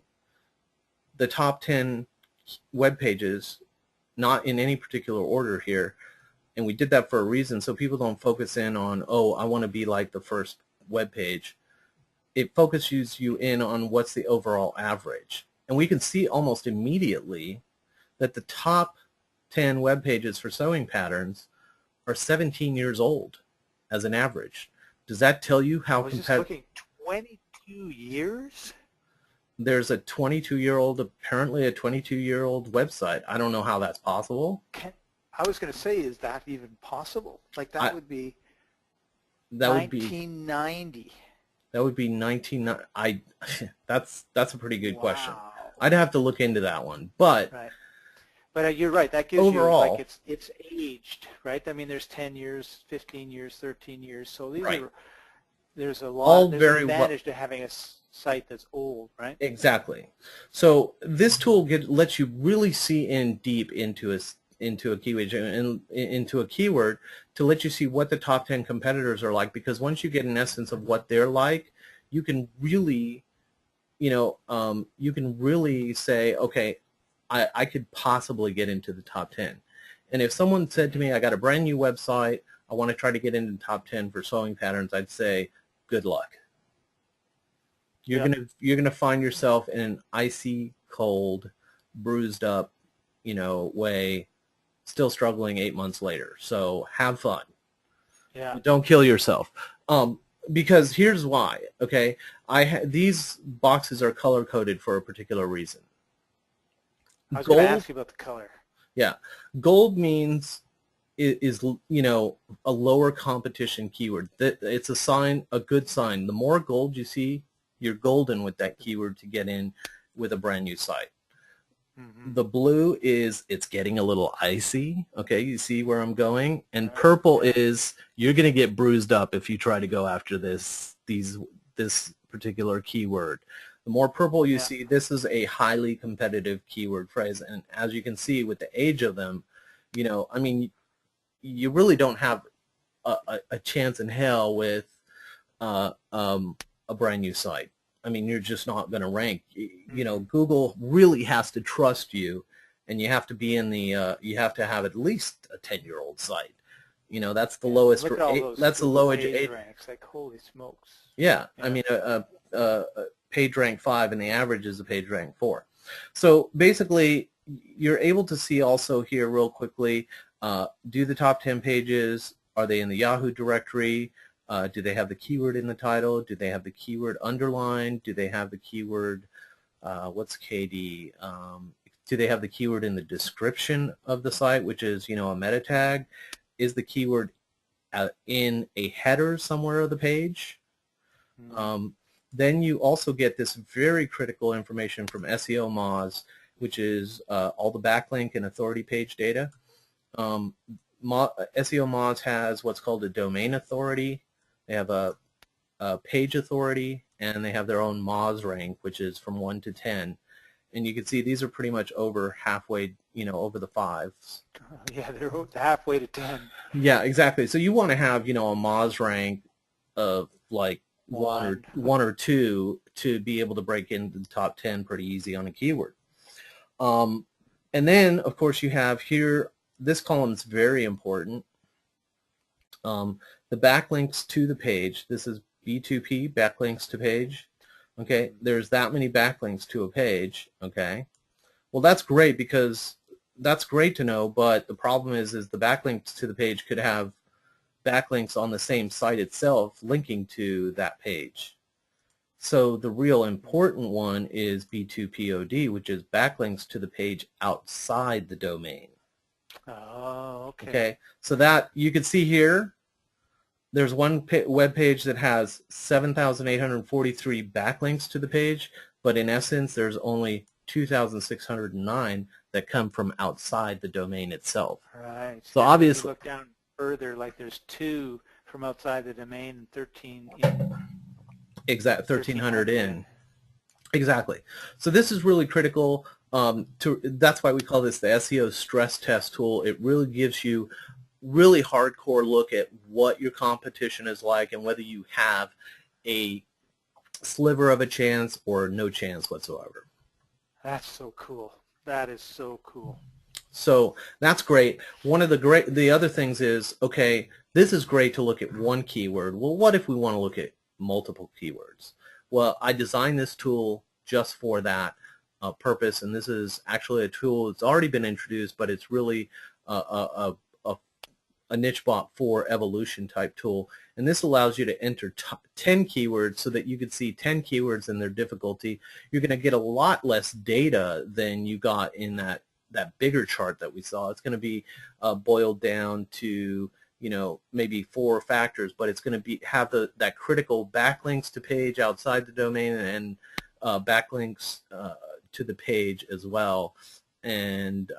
the top 10 web pages, not in any particular order here, and we did that for a reason so people don't focus in on, oh, I want to be like the first web page. It focuses you in on what's the overall average. And we can see almost immediately that the top 10 web pages for sewing patterns are 17 years old as an average. Does that tell you how competitive? I was just looking, 22 years? There's a 22-year-old, apparently a 22-year-old website. I don't know how that's possible. I was going to say, is that even possible? Like that would be that 1990. That would be 1990. That's a pretty good Wow. question. I'd have to look into that one, but right. But you're right. That gives overall, you, like, it's aged, right? I mean, there's 10 years, 15 years, 13 years. So these right. are, there's a lot. There's an advantage to having a site that's old, right? Exactly. So this tool lets you really see in deep into a keyword and into a keyword to let you see what the top 10 competitors are like, because once you get an essence of what they're like, you can really, you can really say, okay, I could possibly get into the top 10. And if someone said to me, I got a brand new website, I want to try to get into the top 10 for sewing patterns, I'd say, good luck. You're gonna find yourself in an icy cold, bruised up, way, still struggling 8 months later. So have fun. Yeah. Don't kill yourself. Because here's why. Okay, these boxes are color coded for a particular reason. I was going to ask you about the color. Yeah, gold means is a lower competition keyword. It's a sign, a good sign. The more gold you see, you're golden with that keyword to get in with a brand new site. Mm-hmm. The blue is it's getting a little icy. Okay, you see where I'm going? And purple is you're going to get bruised up if you try to go after this particular keyword. The more purple you see, this is a highly competitive keyword phrase. And as you can see with the age of them, I mean, you really don't have a chance in hell with a brand new site. I mean, you're just not going to rank. Google really has to trust you, and you have to be in the. You have to have at least a 10-year-old site. That's the lowest. Look at all those that's the low age ranks. Like, holy smokes. Yeah, I mean, a page rank 5, and the average is a page rank 4. So basically, you're able to see also here real quickly. Do the top 10 pages, are they in the Yahoo directory? Do they have the keyword in the title? Do they have the keyword underlined? Do they have the keyword, what's KD? Do they have the keyword in the description of the site, which is, a meta tag? Is the keyword in a header somewhere of the page? Then you also get this very critical information from SEO Moz, which is all the backlink and authority page data. SEO Moz has what's called a domain authority. They have a page authority, and they have their own Moz rank, which is from 1 to 10. And you can see these are pretty much over halfway, over the 5s. Yeah, they're halfway to 10. Yeah, exactly. So you want to have, a Moz rank of like one or two to be able to break into the top 10 pretty easy on a keyword. And then, of course, you have here, this column is very important. The backlinks to the page. This is B2P, backlinks to page. Okay, there's that many backlinks to a page. Okay, well, that's great, because that's great to know, but the problem is the backlinks to the page could have backlinks on the same site itself linking to that page. So the real important one is B2POD, which is backlinks to the page outside the domain. Oh, okay. Okay, so that you can see here, there's one web page that has 7,843 backlinks to the page, but in essence, there's only 2,609 that come from outside the domain itself. Right. So And if you obviously, look down further, like there's 2 from outside the domain and 13 in. exact 1,300 1300 in. in. Exactly. So this is really critical. That's why we call this the SEO stress test tool. It really gives you really hardcore look at what your competition is like and whether you have a sliver of a chance or no chance whatsoever. That's so cool. That is so cool. So that's great. One of the other things is, okay, this is great to look at one keyword. Well, what if we want to look at multiple keywords? Well, I designed this tool just for that purpose, and this is actually a tool that's already been introduced, but it's really a nichebot for evolution type tool. And this allows you to enter 10 keywords so that you could see 10 keywords and their difficulty. You're going to get a lot less data than you got in that bigger chart that we saw. It's going to be boiled down to, you know, maybe 4 factors, but it's going to have that critical backlinks to page outside the domain and backlinks to the page as well, and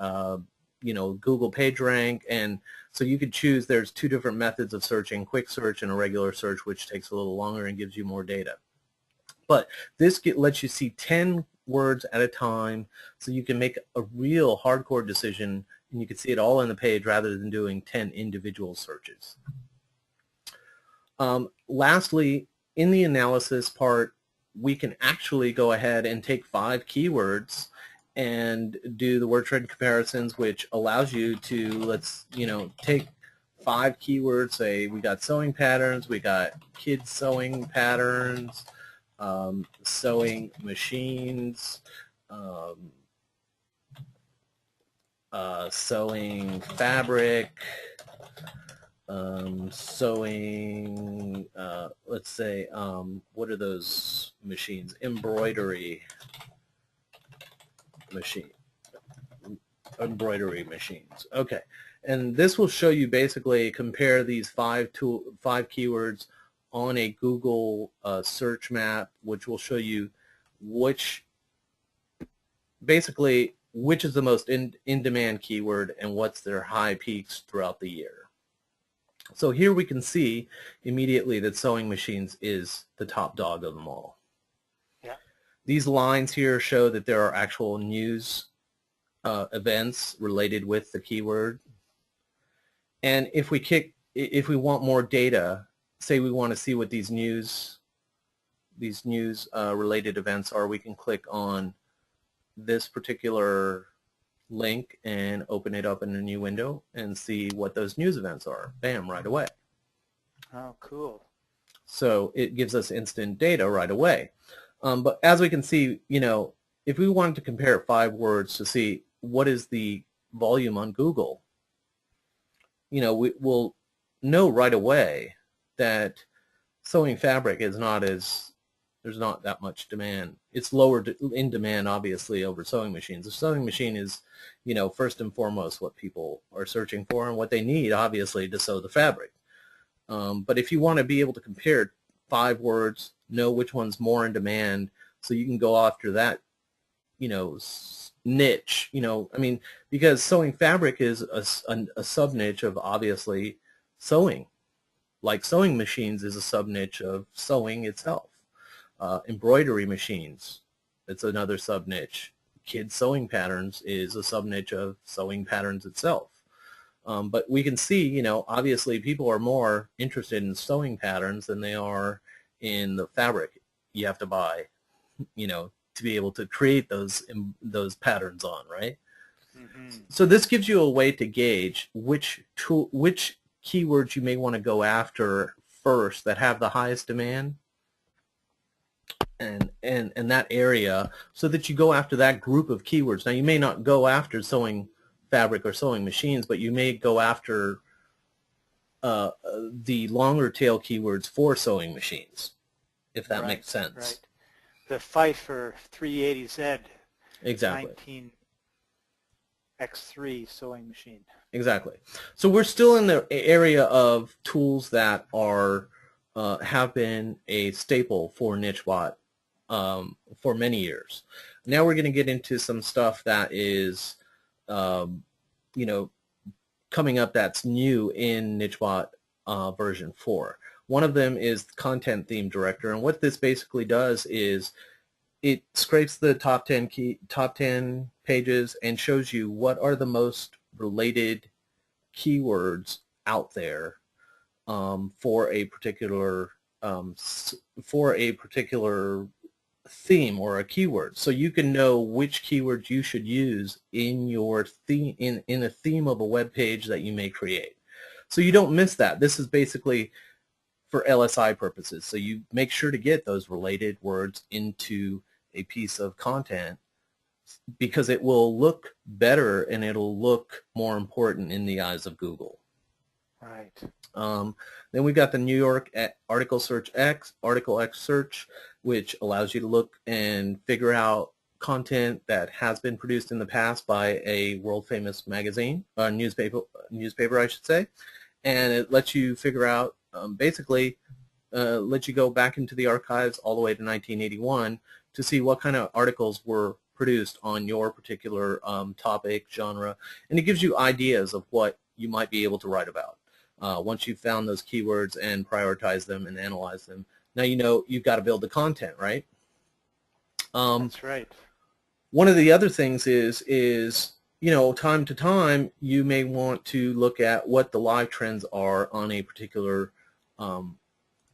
you know, Google PageRank. And so you could choose, there's 2 different methods of searching, quick search and a regular search, which takes a little longer and gives you more data. But this lets you see 10 words at a time, so you can make a real hardcore decision and you can see it all on the page rather than doing 10 individual searches. Lastly, in the analysis part, we can actually go ahead and take 5 keywords and do the word trend comparisons, which allows you to, let's, you know, take 5 keywords. Say we got sewing patterns, we got kids sewing patterns, sewing machines, sewing fabric, sewing, let's say, what are those machines? Embroidery machines. Okay, and this will show you basically compare these 5 keywords on a Google search map, which will show you basically which is the most in-demand keyword and what's their high peaks throughout the year. So here we can see immediately that sewing machines is the top dog of them all. Yeah. These lines here show that there are actual news events related with the keyword. And if we want more data, say we want to see what these news related events are, we can click on this particular link and open it up in a new window and see what those news events are. Bam, right away. Oh, cool. So it gives us instant data right away. But as we can see, you know, if we wanted to compare 5 words to see what is the volume on Google, you know, we will know right away that sewing fabric is not there's not that much demand. It's lower in demand, obviously, over sewing machines. The sewing machine is, you know, first and foremost what people are searching for and what they need, obviously, to sew the fabric. But if you want to be able to compare 5 words, know which one's more in demand, so you can go after that, you know, niche, you know, I mean, because sewing fabric is a sub-niche of, obviously, sewing. Like sewing machines is a sub-niche of sewing itself. Embroidery machines, it's another sub-niche. Kids sewing patterns is a sub-niche of sewing patterns itself. But we can see, you know, obviously people are more interested in sewing patterns than they are in the fabric you have to buy, you know, to be able to create those patterns on, right? Mm-hmm. So this gives you a way to gauge which keywords you may want to go after first that have the highest demand and that area, so that you go after that group of keywords. Now you may not go after sewing fabric or sewing machines, but you may go after the longer tail keywords for sewing machines, if that makes sense. Right. the Pfeiffer 380Z Exactly. 19X3 sewing machine. Exactly. So we're still in the area of tools that are have been a staple for nichebot for many years. Now we're going to get into some stuff that is, you know, coming up that's new in nichebot version 4. One of them is Content Theme Director, and what this basically does is it scrapes the top 10 pages and shows you what are the most related keywords out there for a particular theme or a keyword, so you can know which keywords you should use in your theme in a theme of a web page that you may create, so you don't miss that. This is basically for LSI purposes, so you make sure to get those related words into a piece of content because it will look better and it'll look more important in the eyes of Google. Right. Then we've got the New York Article X search, which allows you to look and figure out content that has been produced in the past by a world famous magazine, newspaper I should say, and it lets you figure out basically lets you go back into the archives all the way to 1981 to see what kind of articles were produced on your particular topic, genre, and it gives you ideas of what you might be able to write about. Once you've found those keywords and prioritize them and analyze them, now you know you've got to build the content, right? That's right. One of the other things is you know, time to time you may want to look at what the live trends are on a particular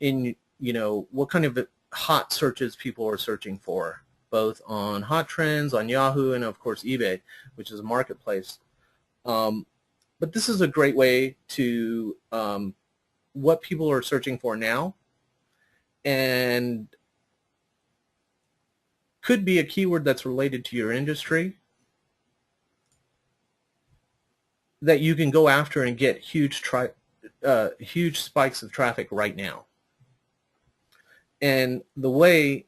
you know, what kind of hot searches people are searching for, both on Hot Trends, on Yahoo, and of course eBay, which is a marketplace. But this is a great way to what people are searching for now, and could be a keyword that's related to your industry that you can go after and get huge spikes of traffic right now. And the way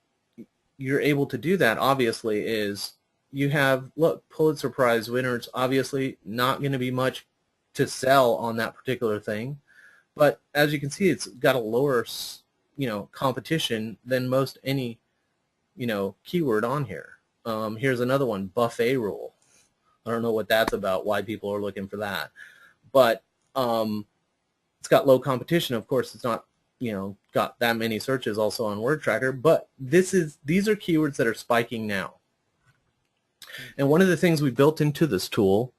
you're able to do that, obviously, is you have, look, Pulitzer Prize winners, obviously not going to be much to sell on that particular thing. But as you can see, it's got a lower, you know, competition than most any, you know, keyword on here. Here's another one, buffet rule. I don't know what that's about, why people are looking for that. But it's got low competition. Of course, it's not, you know, got that many searches also on Word Tracker, but these are keywords that are spiking now. And one of the things we built into this tool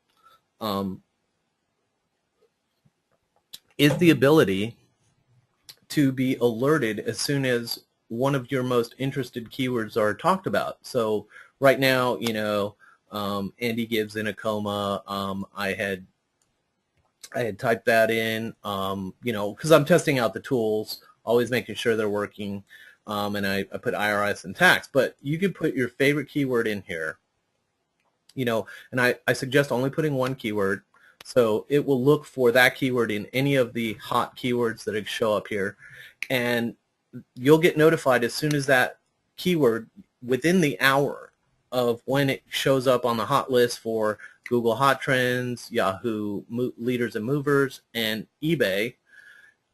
is the ability to be alerted as soon as one of your most interested keywords are talked about. So right now, you know, Andy Gibbs in a coma, I had typed that in, you know, because I'm testing out the tools, always making sure they're working, and I put IRS and tax. But you could put your favorite keyword in here, you know, and I suggest only putting one keyword, so it will look for that keyword in any of the hot keywords that show up here, and you'll get notified as soon as that keyword, within the hour of when it shows up on the hot list for Google Hot Trends, Yahoo Leaders and Movers, and eBay.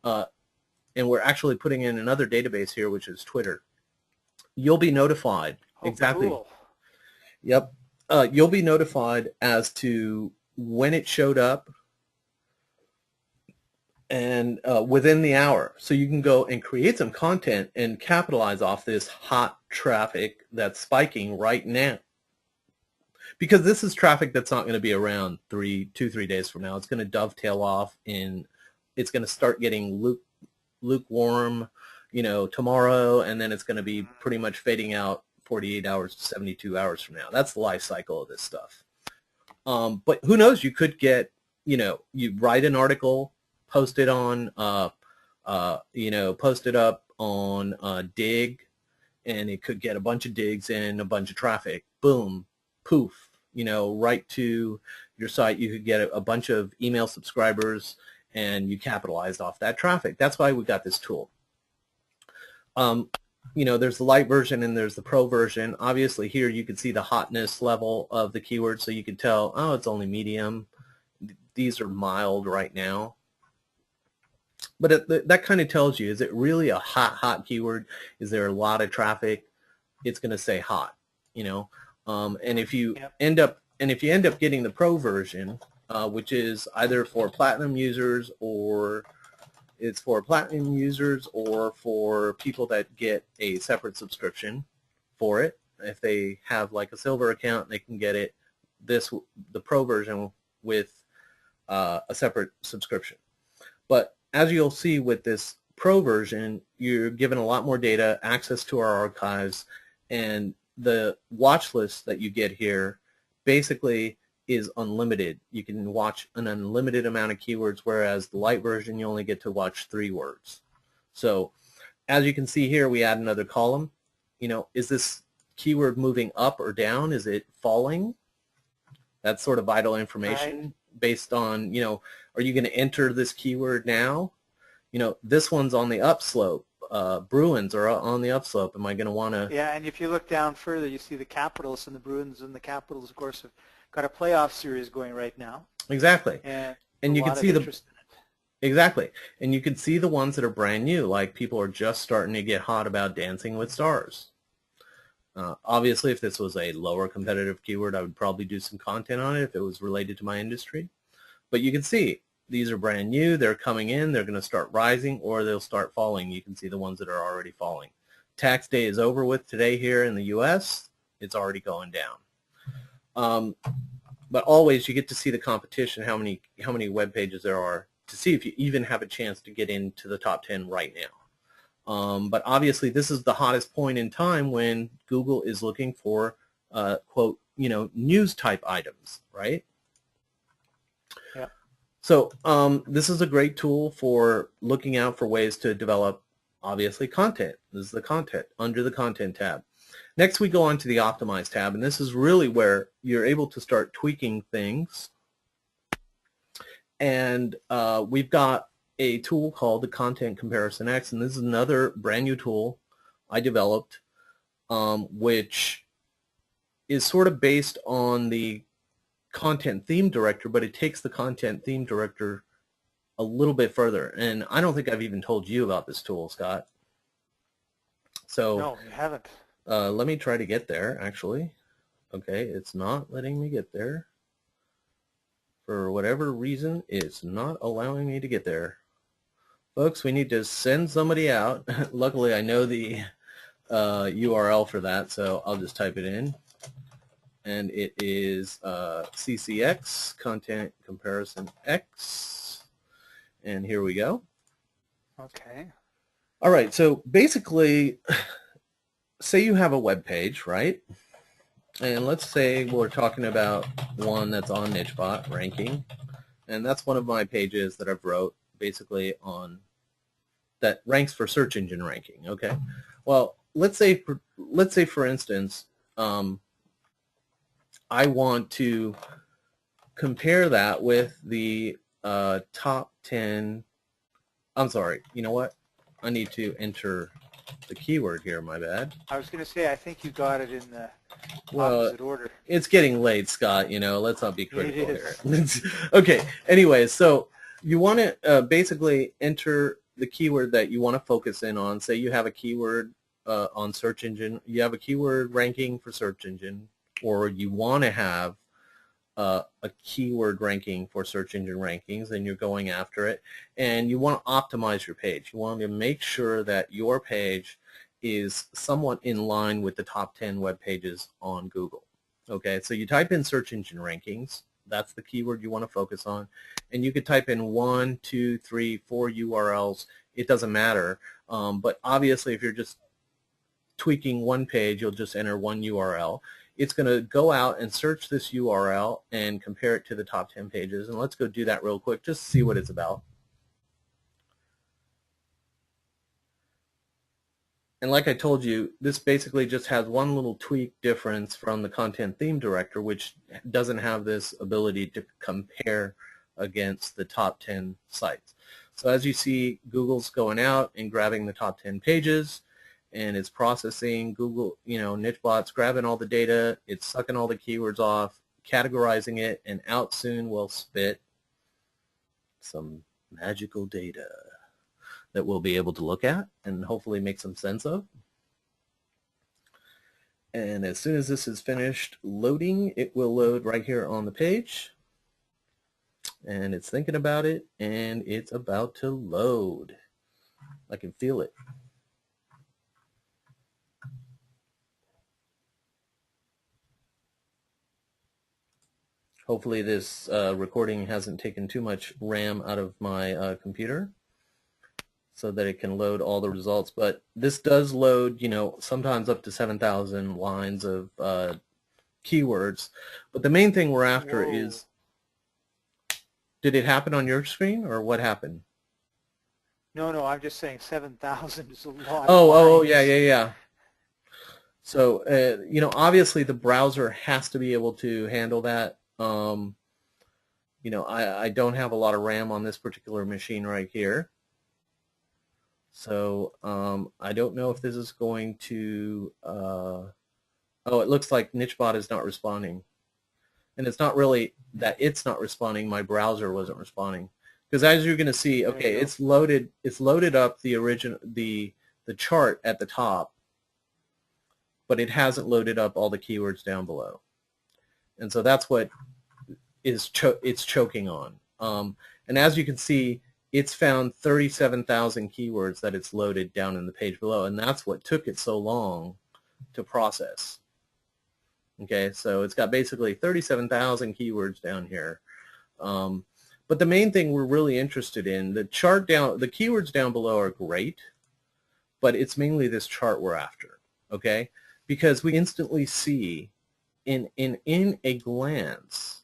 And we're actually putting in another database here, which is Twitter. You'll be notified. Oh, exactly. Cool. Yep. You'll be notified as to when it showed up and within the hour. So you can go and create some content and capitalize off this hot traffic that's spiking right now. Because this is traffic that's not going to be around 3 days from now. It's going to dovetail off in, it's going to start getting lukewarm, you know, tomorrow, and then it's going to be pretty much fading out 48 hours to 72 hours from now. That's the life cycle of this stuff. But who knows, you could get, you know, you write an article, post it on, you know, post it up on Dig, and it could get a bunch of digs and a bunch of traffic. Boom, poof, you know, right to your site. You could get a bunch of email subscribers, and you capitalized off that traffic. That's why we got this tool. there's the light version and there's the pro version. Obviously here you can see the hotness level of the keyword, so you can tell, oh, it's only medium. These are mild right now. But that kind of tells you, is it really a hot keyword? Is there a lot of traffic? It's going to say hot, and if you Yep. end up getting the pro version, which is either for platinum users or for people that get a separate subscription for it. If they have like a silver account, they can get the pro version with a separate subscription. But as you'll see with this pro version, you're given a lot more data, access to our archives, and the watch list that you get here basically is unlimited. You can watch an unlimited amount of keywords, whereas the light version you only get to watch 3 words. So as you can see here, we add another column. Is this keyword moving up or down? Is it falling? That's sort of vital information based on, are you going to enter this keyword now? This one's on the upslope. Bruins are on the upslope. Am I going to want to? Yeah, and if you look down further, you see the Capitals, and the Bruins and the Capitals, of course, have got a playoff series going right now. Exactly. And you can see interest in it. Exactly. And you can see the ones that are brand new, like people are just starting to get hot about Dancing with Stars. Obviously, if this was a lower competitive keyword, I would probably do some content on it if it was related to my industry. But you can see these are brand new. They're coming in. They're going to start rising or they'll start falling. You can see the ones that are already falling. Tax day is over with today here in the U.S. It's already going down. But always you get to see the competition, how many web pages there are, to see if you even have a chance to get into the top 10 right now. But obviously this is the hottest point in time when Google is looking for quote, news type items, right? Yeah. So this is a great tool for looking out for ways to develop, obviously, content. This is the content, under the content tab. Next we go on to the optimize tab, and this is really where you're able to start tweaking things. And we've got a tool called the Content Comparison X, and this is another brand new tool I developed, which is sort of based on the Content Theme Director, but it takes the Content Theme Director a little bit further. And I don't think I've even told you about this tool, Scott. So no, you haven't. Let me try to get there, actually. Okay, it's not letting me get there. For whatever reason, it's not allowing me to get there. Folks, we need to send somebody out. Luckily, I know the URL for that, so I'll just type it in. And it is CCX, Content Comparison X. And here we go. Okay. All right, so basically, say you have a web page, right? And let's say we're talking about one that's on nichebot ranking. And that's one of my pages that I've wrote basically on that ranks for search engine ranking. Okay. Well, let's say for instance, I want to compare that with the top 10. I'm sorry. You know what? I need to enter the keyword here. My bad. I was going to say, I think you got it in the opposite order. It's getting late, Scott. Let's not be critical here. Okay. Anyway, so you want to basically enter the keyword that you want to focus in on. Say you have a keyword on search engine. You have a keyword ranking for search engine, or you want to have a keyword ranking for search engine rankings, and you're going after it, and you want to optimize your page. You want to make sure that your page is somewhat in line with the top 10 web pages on Google. Okay, so you type in search engine rankings. That's the keyword you want to focus on, and you could type in 1, 2, 3, 4 URLs. It doesn't matter, but obviously if you're just tweaking one page, you'll just enter one URL. It's going to go out and search this URL and compare it to the top 10 pages. And let's go do that real quick just to see what it's about. And like I told you, this basically just has one little tweak difference from the Content Theme Director, which doesn't have this ability to compare against the top 10 sites. So as you see, Google's going out and grabbing the top 10 pages, and it's processing Google, nichebot's grabbing all the data, it's sucking all the keywords off, categorizing it, and out soon will spit some magical data that we'll be able to look at and hopefully make some sense of. And as soon as this is finished loading, it will load right here on the page. And it's thinking about it, and it's about to load. I can feel it. Hopefully this recording hasn't taken too much RAM out of my computer so that it can load all the results. But this does load, sometimes up to 7,000 lines of keywords. But the main thing we're after is, did it happen on your screen, or what happened? No, I'm just saying 7,000 is a lot. Oh, yeah. So, obviously the browser has to be able to handle that. I don't have a lot of RAM on this particular machine right here. So I don't know if this is going to, oh, it looks like nichebot is not responding. And it's not really that it's not responding, my browser wasn't responding. Because as you're going to see, okay, it's loaded up the chart at the top, but it hasn't loaded up all the keywords down below. And so that's what it's choking on. And as you can see, it's found 37,000 keywords that it's loaded down in the page below, and that's what took it so long to process. Okay, so it's got basically 37,000 keywords down here. But the main thing we're really interested in, the keywords down below are great, but it's mainly this chart we're after, okay? Because we instantly see in a glance,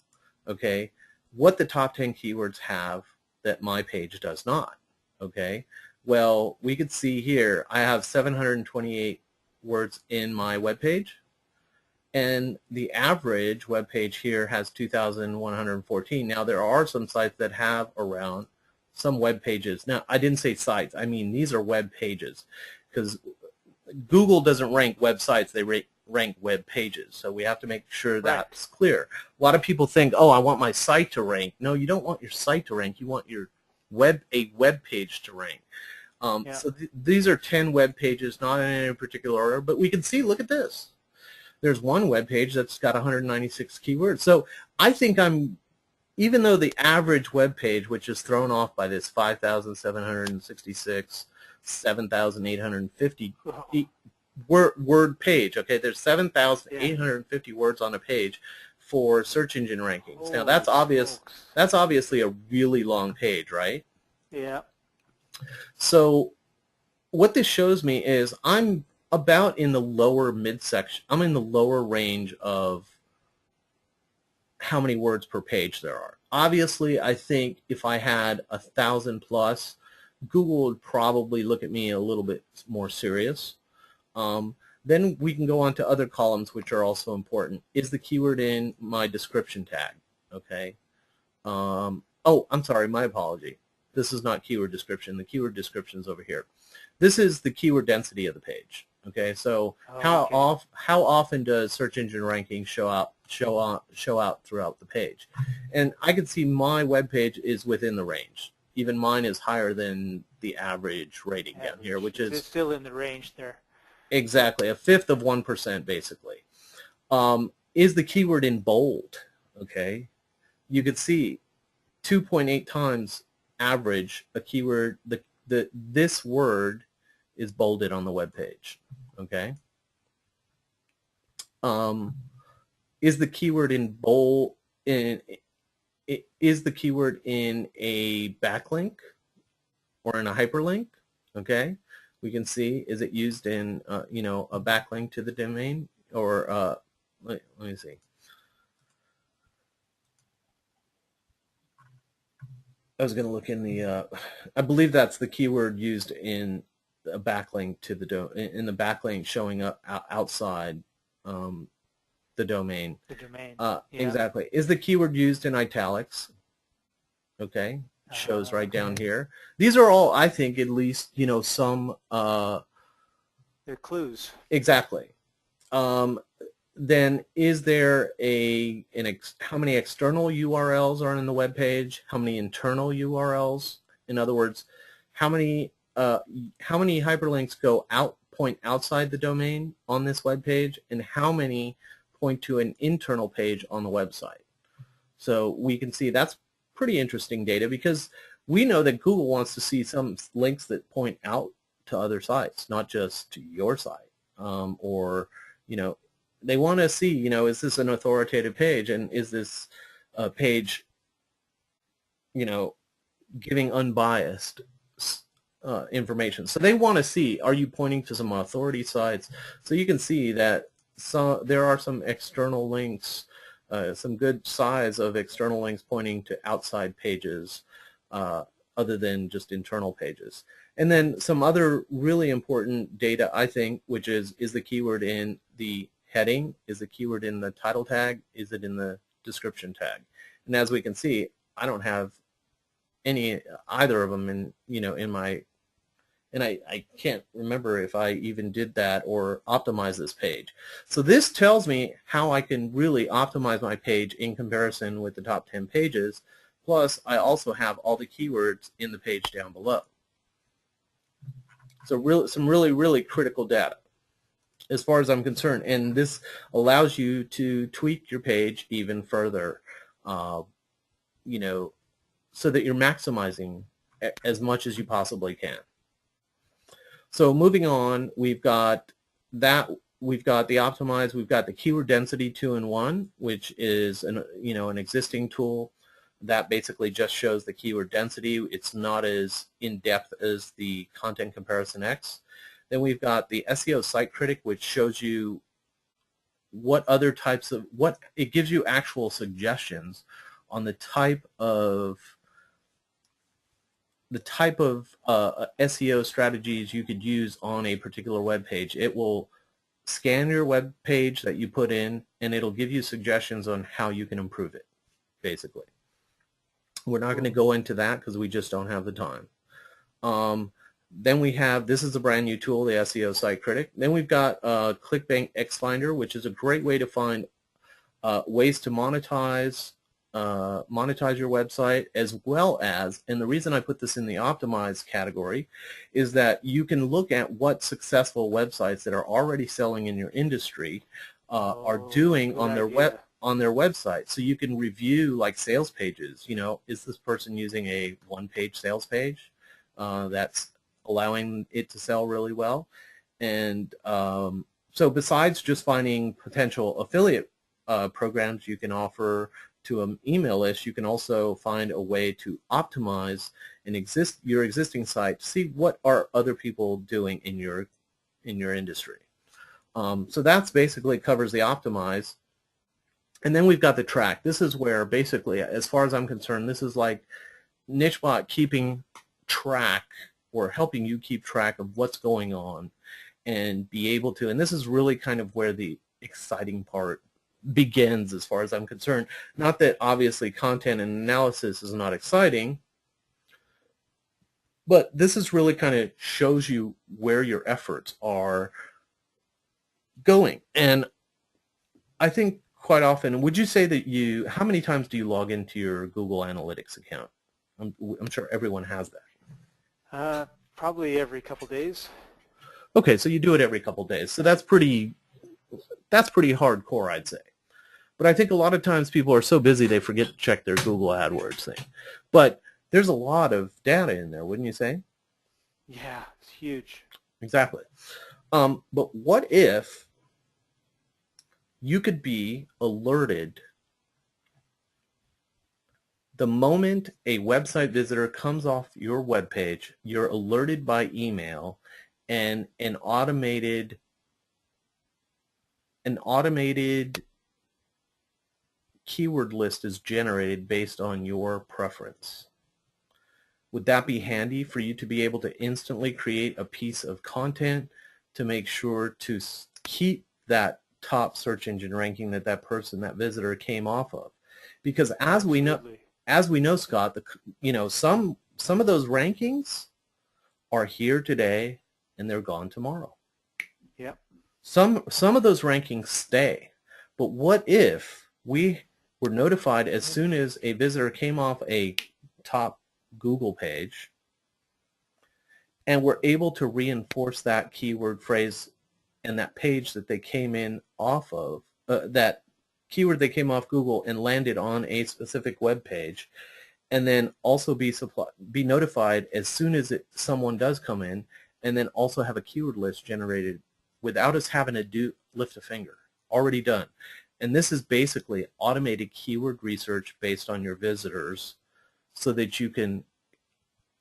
okay, what the top 10 keywords have that my page does not, okay? Well, we could see here I have 728 words in my web page, and the average web page here has 2,114. Now, there are some sites that have around some web pages. Now, I didn't say sites. I mean, these are web pages, because Google doesn't rank websites. They rank web pages. So we have to make sure that's clear. A lot of people think, oh, I want my site to rank. No, you don't want your site to rank. You want your web page to rank. So these are 10 web pages, not in any particular order, but we can see, look at this. There's one web page that's got 196 keywords. So I think even though the average web page, which is thrown off by this 5,766, 7,850 word page, okay, there's 7,850 words on a page for search engine rankings. Now that's obvious. That's obviously a really long page, right? Yeah. So what this shows me is I'm about in the lower midsection. I'm in the lower range of how many words per page there are. Obviously, I think if I had 1,000 plus, Google would probably look at me a little bit more serious. Then we can go on to other columns which are also important. Is the keyword in my description tag? Okay. Oh, I'm sorry, my apology. This is not keyword description. The keyword description is over here. This is the keyword density of the page. Okay, so how often does search engine ranking show out throughout the page? And I can see my web page is within the range. Even mine is higher than the average rating down here, which is it's still in the range there. Exactly, 1/5 of 1% basically. Is the keyword in bold? Okay, you could see 2.8 times average a keyword. This word is bolded on the web page. Okay. Is the keyword in bold? Is the keyword in a backlink or in a hyperlink? Okay. We can see, is it used in, a backlink to the domain, or let me see. I was going to look in the, I believe that's the keyword used in a backlink to the in the backlink showing up outside the domain. The domain. Exactly. Is the keyword used in italics? Okay. Shows right down here. These are all, I think, at least some They're clues. Exactly. Then is there how many external URLs are in the web page? How many internal URLs? In other words, how many hyperlinks point outside the domain on this web page, and how many point to an internal page on the website? So we can see that's pretty interesting data, because we know that Google wants to see some links that point out to other sites, not just to your site, or they want to see, is this an authoritative page, and is this page, giving unbiased information. So they want to see, are you pointing to some authority sites? So you can see that there are some external links, some good size of external links pointing to outside pages, other than just internal pages. And then some other really important data, I think, which is the keyword in the heading, is the keyword in the title tag, is it in the description tag? And as we can see, I don't have either of them in my, and I can't remember if I even did that or optimize this page. So this tells me how I can really optimize my page in comparison with the top 10 pages. Plus, I also have all the keywords in the page down below. So some really critical data as far as I'm concerned. And this allows you to tweak your page even further, so that you're maximizing as much as you possibly can. So moving on, we've got the optimize, we've got the keyword density 2-in-1, which is an existing tool that basically just shows the keyword density. It's not as in-depth as the Content Comparison X. Then we've got the SEO Site Critic, which shows you what other types of, it gives you actual suggestions on the type of SEO strategies you could use on a particular web page. It will scan your web page that you put in, and it'll give you suggestions on how you can improve it, basically. We're not going to go into that because we just don't have the time. Then we have, this is a brand new tool, the SEO Site Critic. Then we've got ClickBank X Finder, which is a great way to find ways to monetize your website, as well as, and the reason I put this in the optimized category is that you can look at what successful websites that are already selling in your industry are doing on their website. So you can review like sales pages. Is this person using a one-page sales page that's allowing it to sell really well? And so besides just finding potential affiliate programs you can offer to an email list, you can also find a way to optimize your existing site to see what are other people doing in your industry. So that's basically covers the optimize. And then we've got the track. This is where basically, as far as I'm concerned, this is like nichebot keeping track, or helping you keep track of what's going on and be able to, and this is really kind of where the exciting part begins as far as I'm concerned. Not that obviously content and analysis is not exciting, but this is really kind of shows you where your efforts are going. And I think quite often, would you say that how many times do you log into your Google Analytics account? I'm sure everyone has that. Probably every couple days. Okay, so you do it every couple days. So that's pretty hardcore, I'd say. But I think a lot of times people are so busy they forget to check their Google AdWords thing. But there's a lot of data in there, wouldn't you say? Yeah, it's huge. Exactly. But what if you could be alerted the moment a website visitor comes off your web page, you're alerted by email, and an automated keyword list is generated based on your preference. Would that be handy for you to be able to instantly create a piece of content to make sure to keep that top search engine ranking that visitor came off of? Because as we know, Scott, some of those rankings are here today and they're gone tomorrow. Some of those rankings stay. But what if we were notified as soon as a visitor came off a top Google page, and we're able to reinforce that keyword phrase and that page that they came in off of, that keyword they came off Google and landed on a specific web page, and then also be notified as soon as someone does come in, and then also have a keyword list generated without us having to lift a finger, already done. And this is basically automated keyword research based on your visitors, so that you can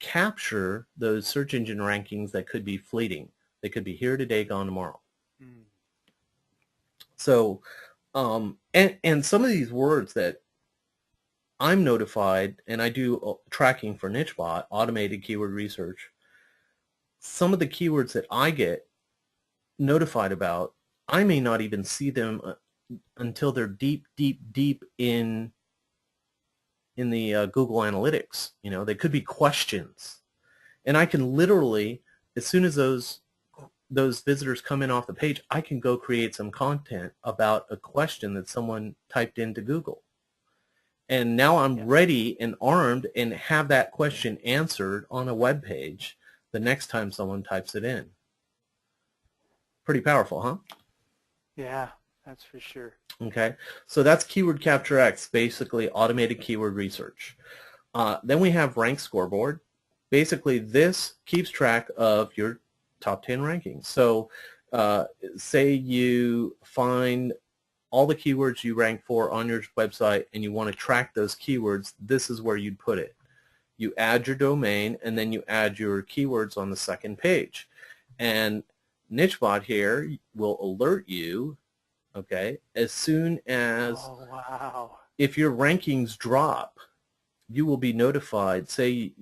capture those search engine rankings that could be fleeting. They could be here today, gone tomorrow. Mm. So, and some of these words that I'm notified, and I do tracking for nichebot, automated keyword research, some of the keywords that I get notified about, I may not even see them until they're deep, deep, deep in the Google Analytics. You know, they could be questions, and I can literally, as soon as those visitors come in off the page, I can go create some content about a question that someone typed into Google. And now I'm ready and armed and have that question answered on a web page the next time someone types it in. Pretty powerful, huh? Yeah, that's for sure. Okay, so that's Keyword Capture X, basically automated keyword research. Then we have Rank Scoreboard. Basically, this keeps track of your top 10 rankings. So say you find all the keywords you rank for on your website and you want to track those keywords, this is where you'd put it. You add your domain, and then you add your keywords on the second page. And nichebot here will alert you, okay, as soon as, oh, wow, if your rankings drop, you will be notified. Say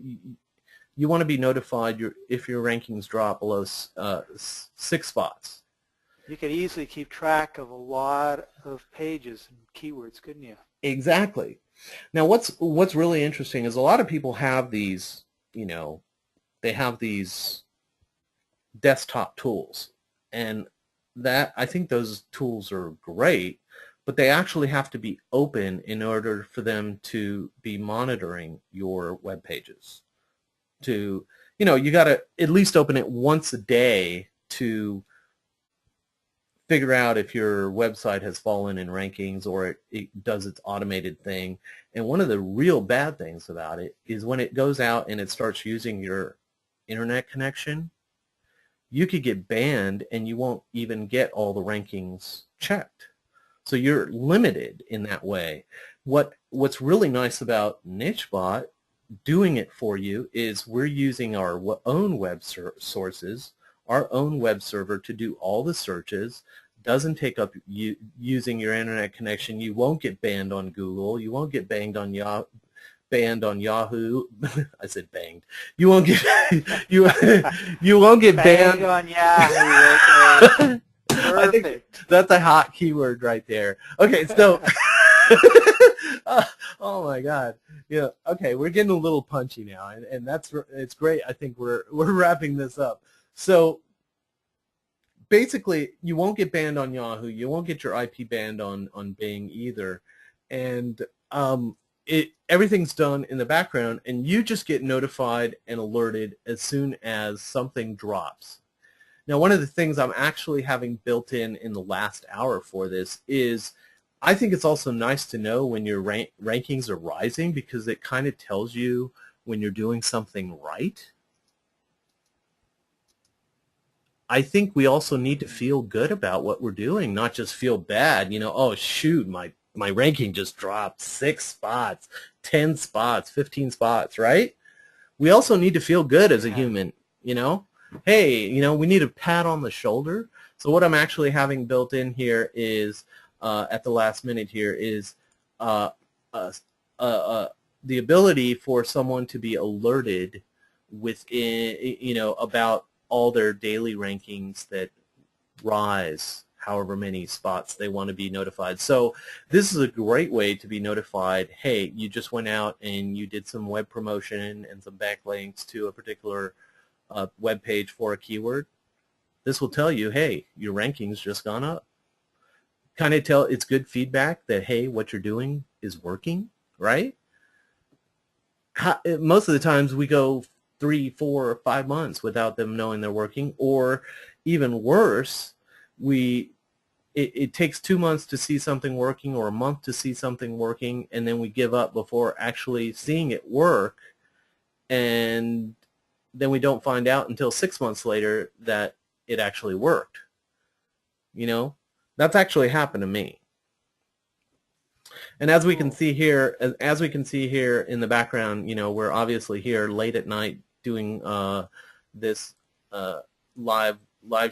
you want to be notified if your rankings drop below 6 spots. You could easily keep track of a lot of pages and keywords, couldn't you? Exactly. Now, what's really interesting is a lot of people have these, you know, they have these desktop tools, and that, I think those tools are great, but they actually have to be open in order for them to be monitoring your web pages. To, you know, you got to at least open it once a day to figure out if your website has fallen in rankings or it does its automated thing. And one of the real bad things about it is when it goes out and it starts using your internet connection, you could get banned and you won't even get all the rankings checked. So you're limited in that way. What's really nice about nichebot doing it for you is we're using our own web sources, our own web server to do all the searches. Doesn't take up using your internet connection. You won't get banned on Google. You won't get banged on Yahoo. I said banged. You won't get you won't get banned on Yahoo. Perfect. I think that's a hot keyword right there. Okay, so oh my God, yeah. Okay, we're getting a little punchy now, and it's great. I think we're wrapping this up. So basically, you won't get banned on Yahoo. You won't get your IP banned on Bing either, and everything's done in the background, and you just get notified and alerted as soon as something drops. Now, one of the things I'm actually having built in the last hour for this is I think it's also nice to know when your rankings are rising, because it kind of tells you when you're doing something right. I think we also need to feel good about what we're doing, not just feel bad. You know, oh, shoot, my ranking just dropped 6 spots, 10 spots, 15 spots, right? We also need to feel good as a human, you know? Hey, you know, we need a pat on the shoulder. So what I'm actually having built in here is, at the last minute here, is the ability for someone to be alerted within, you know, about all their daily rankings that rise, however many spots they want to be notified. So this is a great way to be notified, hey, you just went out and you did some web promotion and some backlinks to a particular web page for a keyword. this will tell you, hey, your ranking's just gone up. Kind of tell, it's good feedback that, hey, what you're doing is working, right? Most of the times we go 3, 4, or 5 months without them knowing they're working, or even worse, it takes 2 months to see something working or a month to see something working, and then we give up before actually seeing it work, and then we don't find out until 6 months later that it actually worked. You know, that's actually happened to me. And as we can see here, in the background, you know, we're obviously here late at night doing this live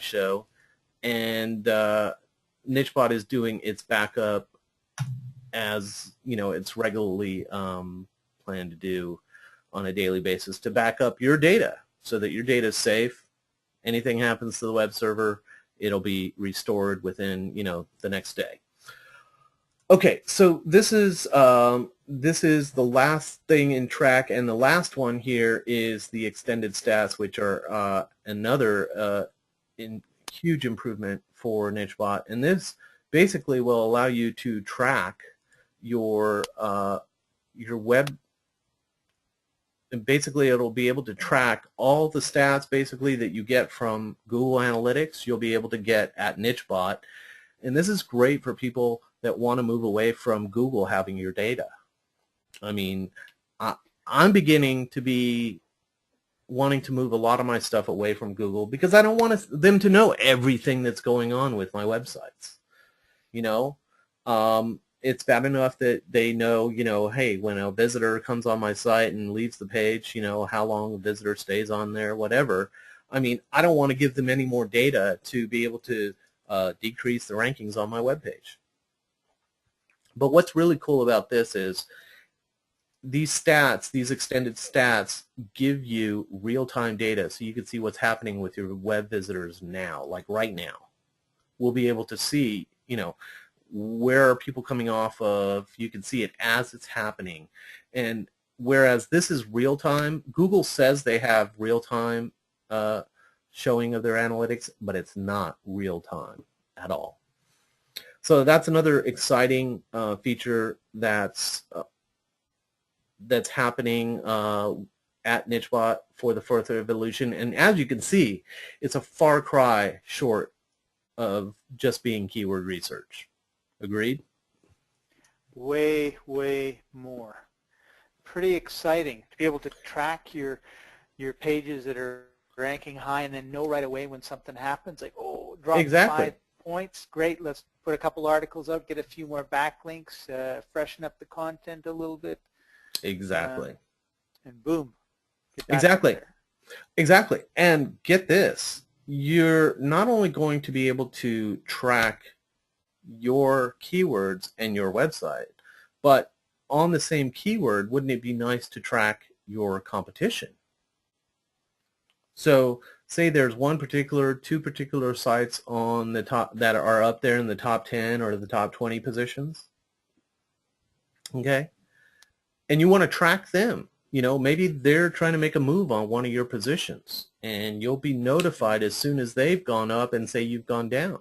show, and nichebot is doing its backup as, you know, it's regularly planned to do on a daily basis, to back up your data so that your data is safe. Anything happens to the web server, it'll be restored within, you know, the next day. Okay, so this is the last thing in track, and the last one here is the extended stats, which are another huge improvement for nichebot, and this basically will allow you to track your web. And basically, it'll be able to track all the stats basically that you get from Google Analytics. You'll be able to get at nichebot, and this is great for people that want to move away from Google having your data. I mean, I'm beginning to be wanting to move a lot of my stuff away from Google because I don't want them to know everything that's going on with my websites. You know, it's bad enough that they know, you know, hey, when a visitor comes on my site and leaves the page, you know, how long the visitor stays on there, whatever. I mean, I don't want to give them any more data to be able to decrease the rankings on my webpage. But what's really cool about this is these stats, these extended stats, give you real-time data, so you can see what's happening with your web visitors now, like right now. We'll be able to see, you know, where are people coming off of. You can see it as it's happening. And whereas this is real-time, Google says they have real-time showing of their analytics, but it's not real-time at all. So that's another exciting feature that's happening at nichebot for the further evolution. And as you can see, it's a far cry short of just being keyword research. Agreed? Way, way more. Pretty exciting to be able to track your pages that are ranking high and then know right away when something happens, like, oh, drop Exactly. 5 points, great, let's put a couple articles up, get a few more backlinks, freshen up the content a little bit. Exactly. And boom. Get back Exactly. there. Exactly. And get this, you're not only going to be able to track your keywords and your website, but on the same keyword, wouldn't it be nice to track your competition? So say there's two particular sites on the top that are up there in the top 10 or the top 20 positions. Okay? And you want to track them. You know, maybe they're trying to make a move on one of your positions, and you'll be notified as soon as they've gone up and say you've gone down.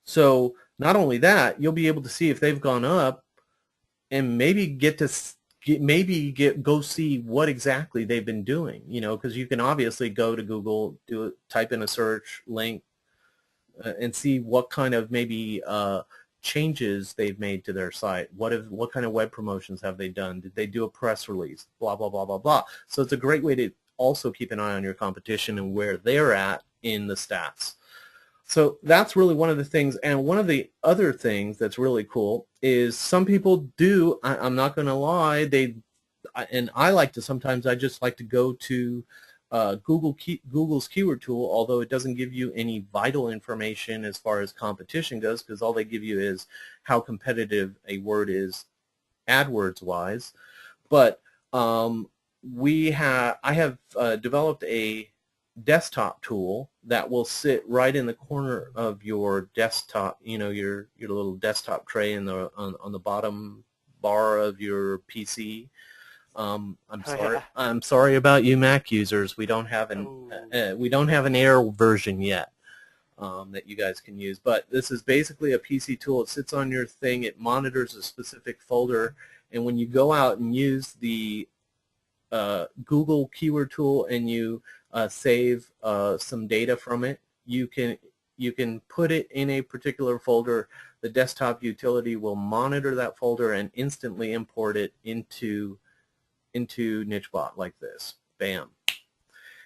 So not only that, you'll be able to see if they've gone up, and maybe go see what exactly they've been doing. You know, because you can obviously go to Google, type in a search link, and see what kind of maybe changes they've made to their site. What kind of web promotions have they done? Did they do a press release? Blah, blah, blah, blah, blah. So it's a great way to also keep an eye on your competition and where they're at in the stats. So that's really one of the things. And one of the other things that's really cool is some people do, I'm not going to lie, and I like to sometimes, I just like to go to Google's keyword tool, although it doesn't give you any vital information as far as competition goes, because all they give you is how competitive a word is AdWords wise. But I have developed a desktop tool that will sit right in the corner of your desktop, you know, your little desktop tray on the bottom bar of your PC. I'm Oh, sorry. yeah. I'm sorry about you Mac users. We don't have an Air version yet that you guys can use. But this is basically a PC tool. It sits on your thing. It monitors a specific folder, and when you go out and use the Google keyword tool and you save some data from it, you can put it in a particular folder. The desktop utility will monitor that folder and instantly import it into nichebot like this. Bam.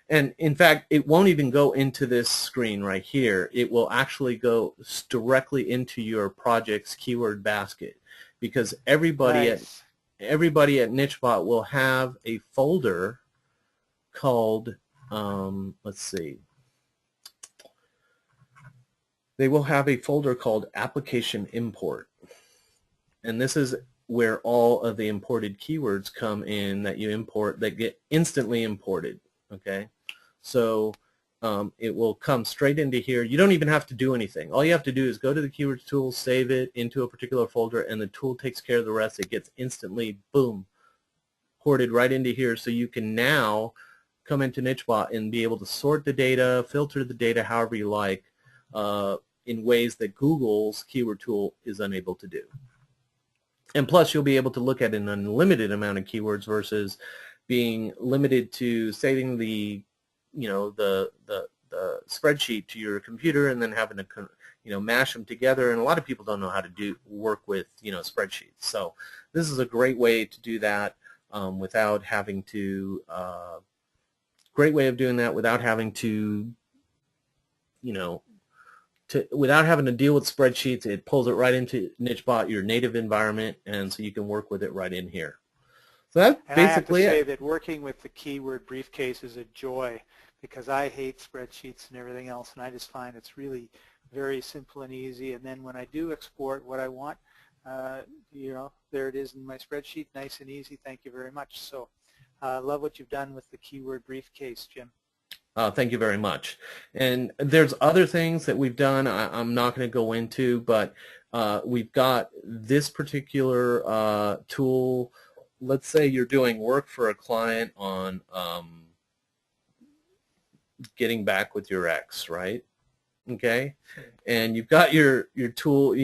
And in fact, it won't even go into this screen right here. It will actually go directly into your project's keyword basket, because Nice. everybody at nichebot will have a folder called, let's see, they will have a folder called application import. And this is where all of the imported keywords come in that you import, that get instantly imported. Okay, so it will come straight into here. You don't even have to do anything. All you have to do is go to the keywords tool, save it into a particular folder, and the tool takes care of the rest. It gets instantly, boom, ported right into here. So you can now come into nichebot and be able to sort the data, filter the data however you like, in ways that Google's keyword tool is unable to do. And plus, you'll be able to look at an unlimited amount of keywords versus being limited to saving the, the spreadsheet to your computer and then having to, mash them together. And a lot of people don't know how to work with, spreadsheets. So this is a great way to do that without having to. Great way of doing that without having to, without having to deal with spreadsheets. It pulls it right into nichebot, your native environment, and so you can work with it right in here. So that's And I have to basically say it. that working with the keyword briefcase is a joy, because I hate spreadsheets and everything else, and I just find it's really very simple and easy. And then when I do export what I want, there it is in my spreadsheet, nice and easy. Thank you very much. So I love what you've done with the keyword briefcase, Jim. Thank you very much. And there's other things that we've done I'm not going to go into, but we've got this particular tool. Let's say you're doing work for a client on getting back with your ex, right? Okay, and you've got your tool.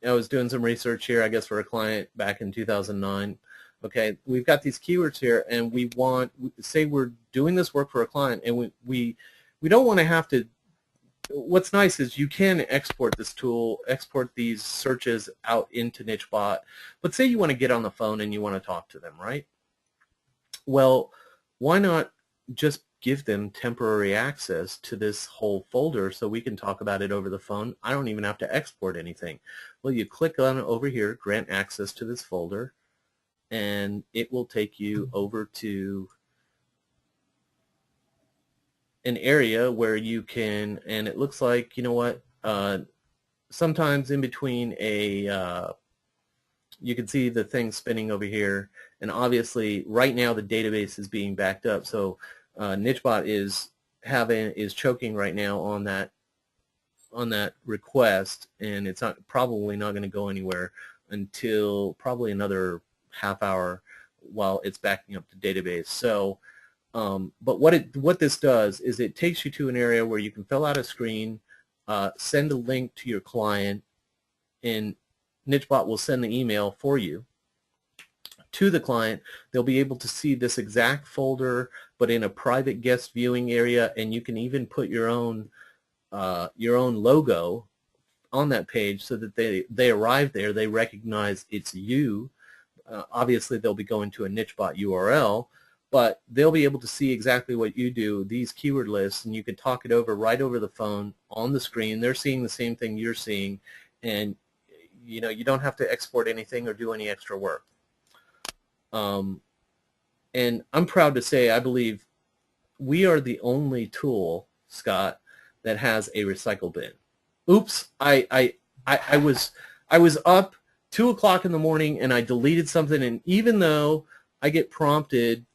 I was doing some research here, I guess, for a client back in 2009. Okay, we've got these keywords here, and we want, say we're doing this work for a client, and we don't want to have to. What's nice is you can export this tool, export these searches out into nichebot. But say you want to get on the phone and you want to talk to them, right? Well, why not just give them temporary access to this whole folder so we can talk about it over the phone? I don't even have to export anything. Well, you click on over here, grant access to this folder, and it will take you over to an area where you can, and it looks like, sometimes in between you can see the thing spinning over here, and obviously right now the database is being backed up, so nichebot is choking right now on that request, and it's probably not going to go anywhere until probably another half hour while it's backing up the database. So but what this does is it takes you to an area where you can fill out a screen, send a link to your client, and nichebot will send the email for you to the client. They'll be able to see this exact folder, but in a private guest viewing area, and you can even put your own logo on that page so that they arrive there, they recognize it's you. Obviously, they'll be going to a nichebot URL, but they'll be able to see exactly what you do, these keyword lists, and you can talk it over right over the phone on the screen. They're seeing the same thing you're seeing, and you don't have to export anything or do any extra work. And I'm proud to say I believe we are the only tool, Scott, that has a recycle bin. Oops, I was up 2 o'clock in the morning and I deleted something, and even though I get prompted,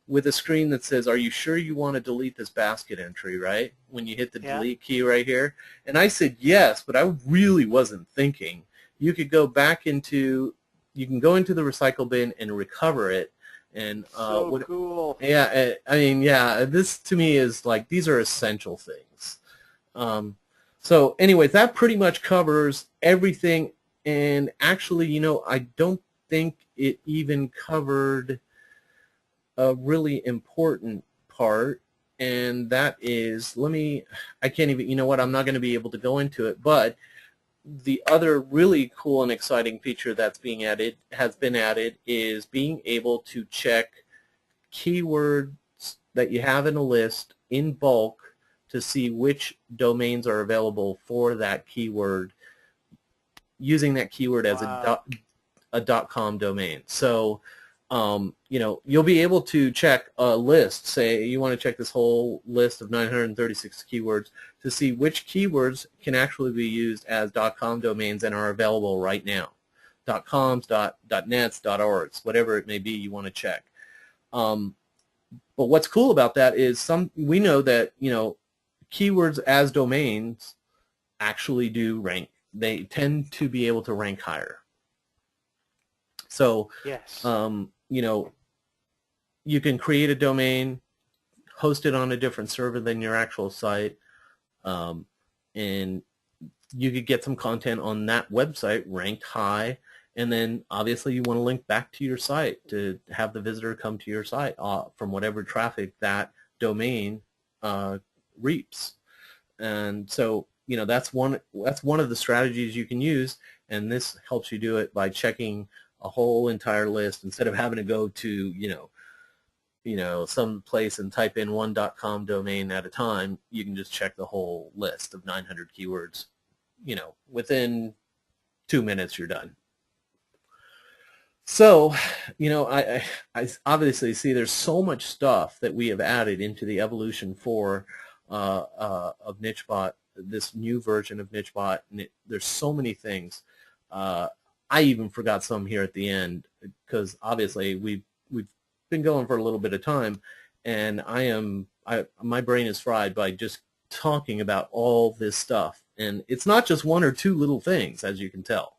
with a screen that says, are you sure you want to delete this basket entry, right? When you hit the delete key right here. And I said yes, but I really wasn't thinking. You could go back into you can go into the recycle bin and recover it. And So cool. yeah, I mean, yeah, this to me is like, these are essential things. So anyways, that pretty much covers everything. And actually, you know, I don't think it even covered a really important part, and that is, I can't even, you know what, I'm not going to be able to go into it, but the other really cool and exciting feature that's has been added, is being able to check keywords that you have in a list in bulk to see which domains are available for that keyword, using that keyword as Wow. a .com domain. So you know, you'll be able to check a list. Say you want to check this whole list of 936 keywords to see which keywords can actually be used as .com domains and are available right now. .coms, .nets, .orgs, whatever it may be you want to check. But what's cool about that is we know that, you know, keywords as domains actually do rank. They tend to be able to rank higher. So, Yes. you know, you can create a domain, host it on a different server than your actual site, and you could get some content on that website ranked high, and then obviously you want to link back to your site to have the visitor come to your site from whatever traffic that domain reaps. And so, you know, that's one of the strategies you can use, and this helps you do it by checking a whole entire list instead of having to go to, you know, some place and type in one .com domain at a time. You can just check the whole list of 900 keywords. You know, within 2 minutes you're done. So, you know, I obviously see there's so much stuff that we have added into the evolution 4 of nichebot, this new version of nichebot, and there's so many things. I even forgot some here at the end, because obviously we've been going for a little bit of time, and my brain is fried by just talking about all this stuff. And it's not just one or two little things, as you can tell.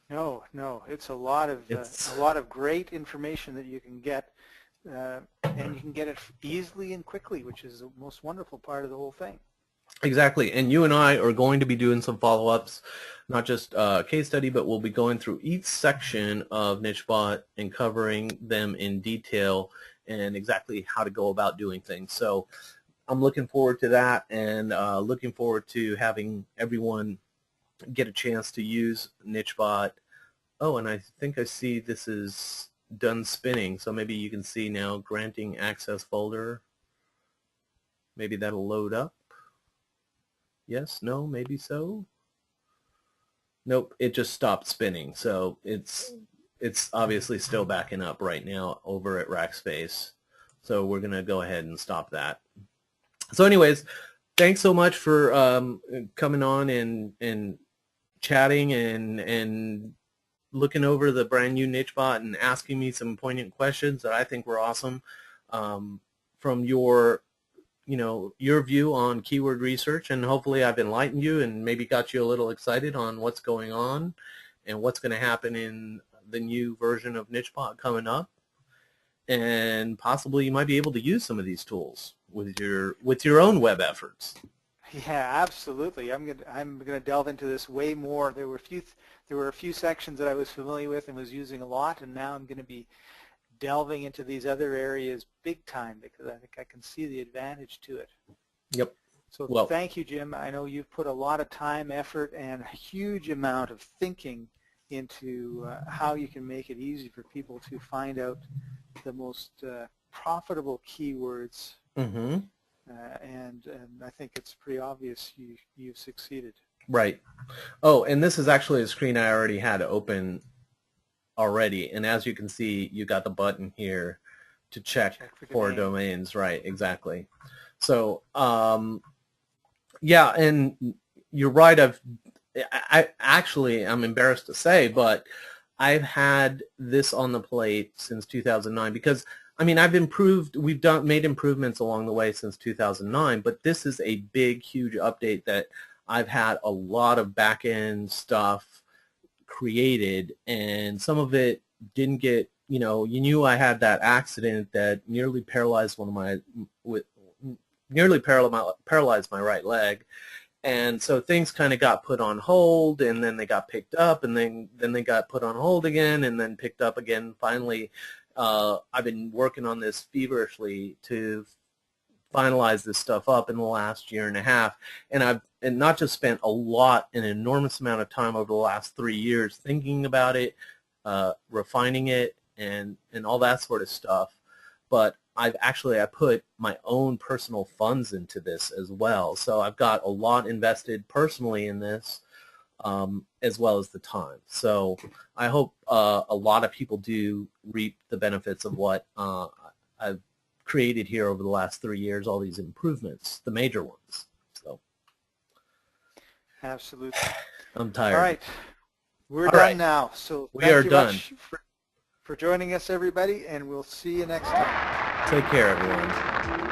No, no, it's a lot of great information that you can get, and you can get it easily and quickly, which is the most wonderful part of the whole thing. Exactly, and you and I are going to be doing some follow-ups, not just case study, but we'll be going through each section of nichebot and covering them in detail and exactly how to go about doing things. So I'm looking forward to that, and looking forward to having everyone get a chance to use nichebot. Oh, and I think I see this is done spinning, so maybe you can see now granting access folder. Maybe that'll load up. Yes, no, maybe so. Nope, it just stopped spinning, so it's obviously still backing up right now over at Rackspace. So we're going to go ahead and stop that. So anyways, thanks so much for coming on and chatting and looking over the brand new nichebot and asking me some poignant questions that I think were awesome, from your view on keyword research, and hopefully I've enlightened you and maybe got you a little excited on what's going on and what's going to happen in the new version of nichebot coming up. And possibly you might be able to use some of these tools with your own web efforts. Yeah, absolutely. I'm gonna delve into this way more. There were a few sections that I was familiar with and was using a lot, and now I'm going to be delving into these other areas big time, because I think I can see the advantage to it. Yep. So well, thank you, Jim. I know you've put a lot of time, effort, and a huge amount of thinking into how you can make it easy for people to find out the most profitable keywords. Mm-hmm. And I think it's pretty obvious you've succeeded. Right. Oh, and this is actually a screen I already had open already, and as you can see, you got the button here to check for domains. Right, exactly. So yeah, and you're right. I'm embarrassed to say, but I've had this on the plate since 2009, because I mean, we've made improvements along the way since 2009, but this is a big, huge update that I've had a lot of back-end stuff created, and some of it didn't get, you know, you knew I had that accident that nearly paralyzed paralyzed my right leg. And so things kind of got put on hold, and then they got picked up, and then they got put on hold again, and then picked up again. Finally, I've been working on this feverishly to finalize this stuff up in the last year and a half, and I've not just spent an enormous amount of time over the last 3 years thinking about it, refining it, and all that sort of stuff, but I put my own personal funds into this as well. So I've got a lot invested personally in this, as well as the time. So I hope a lot of people do reap the benefits of what I've created here over the last 3 years, all these improvements, the major ones. So absolutely. I'm tired. All right. We're done now. So thank you much for joining us, everybody, and we'll see you next time. Take care, everyone.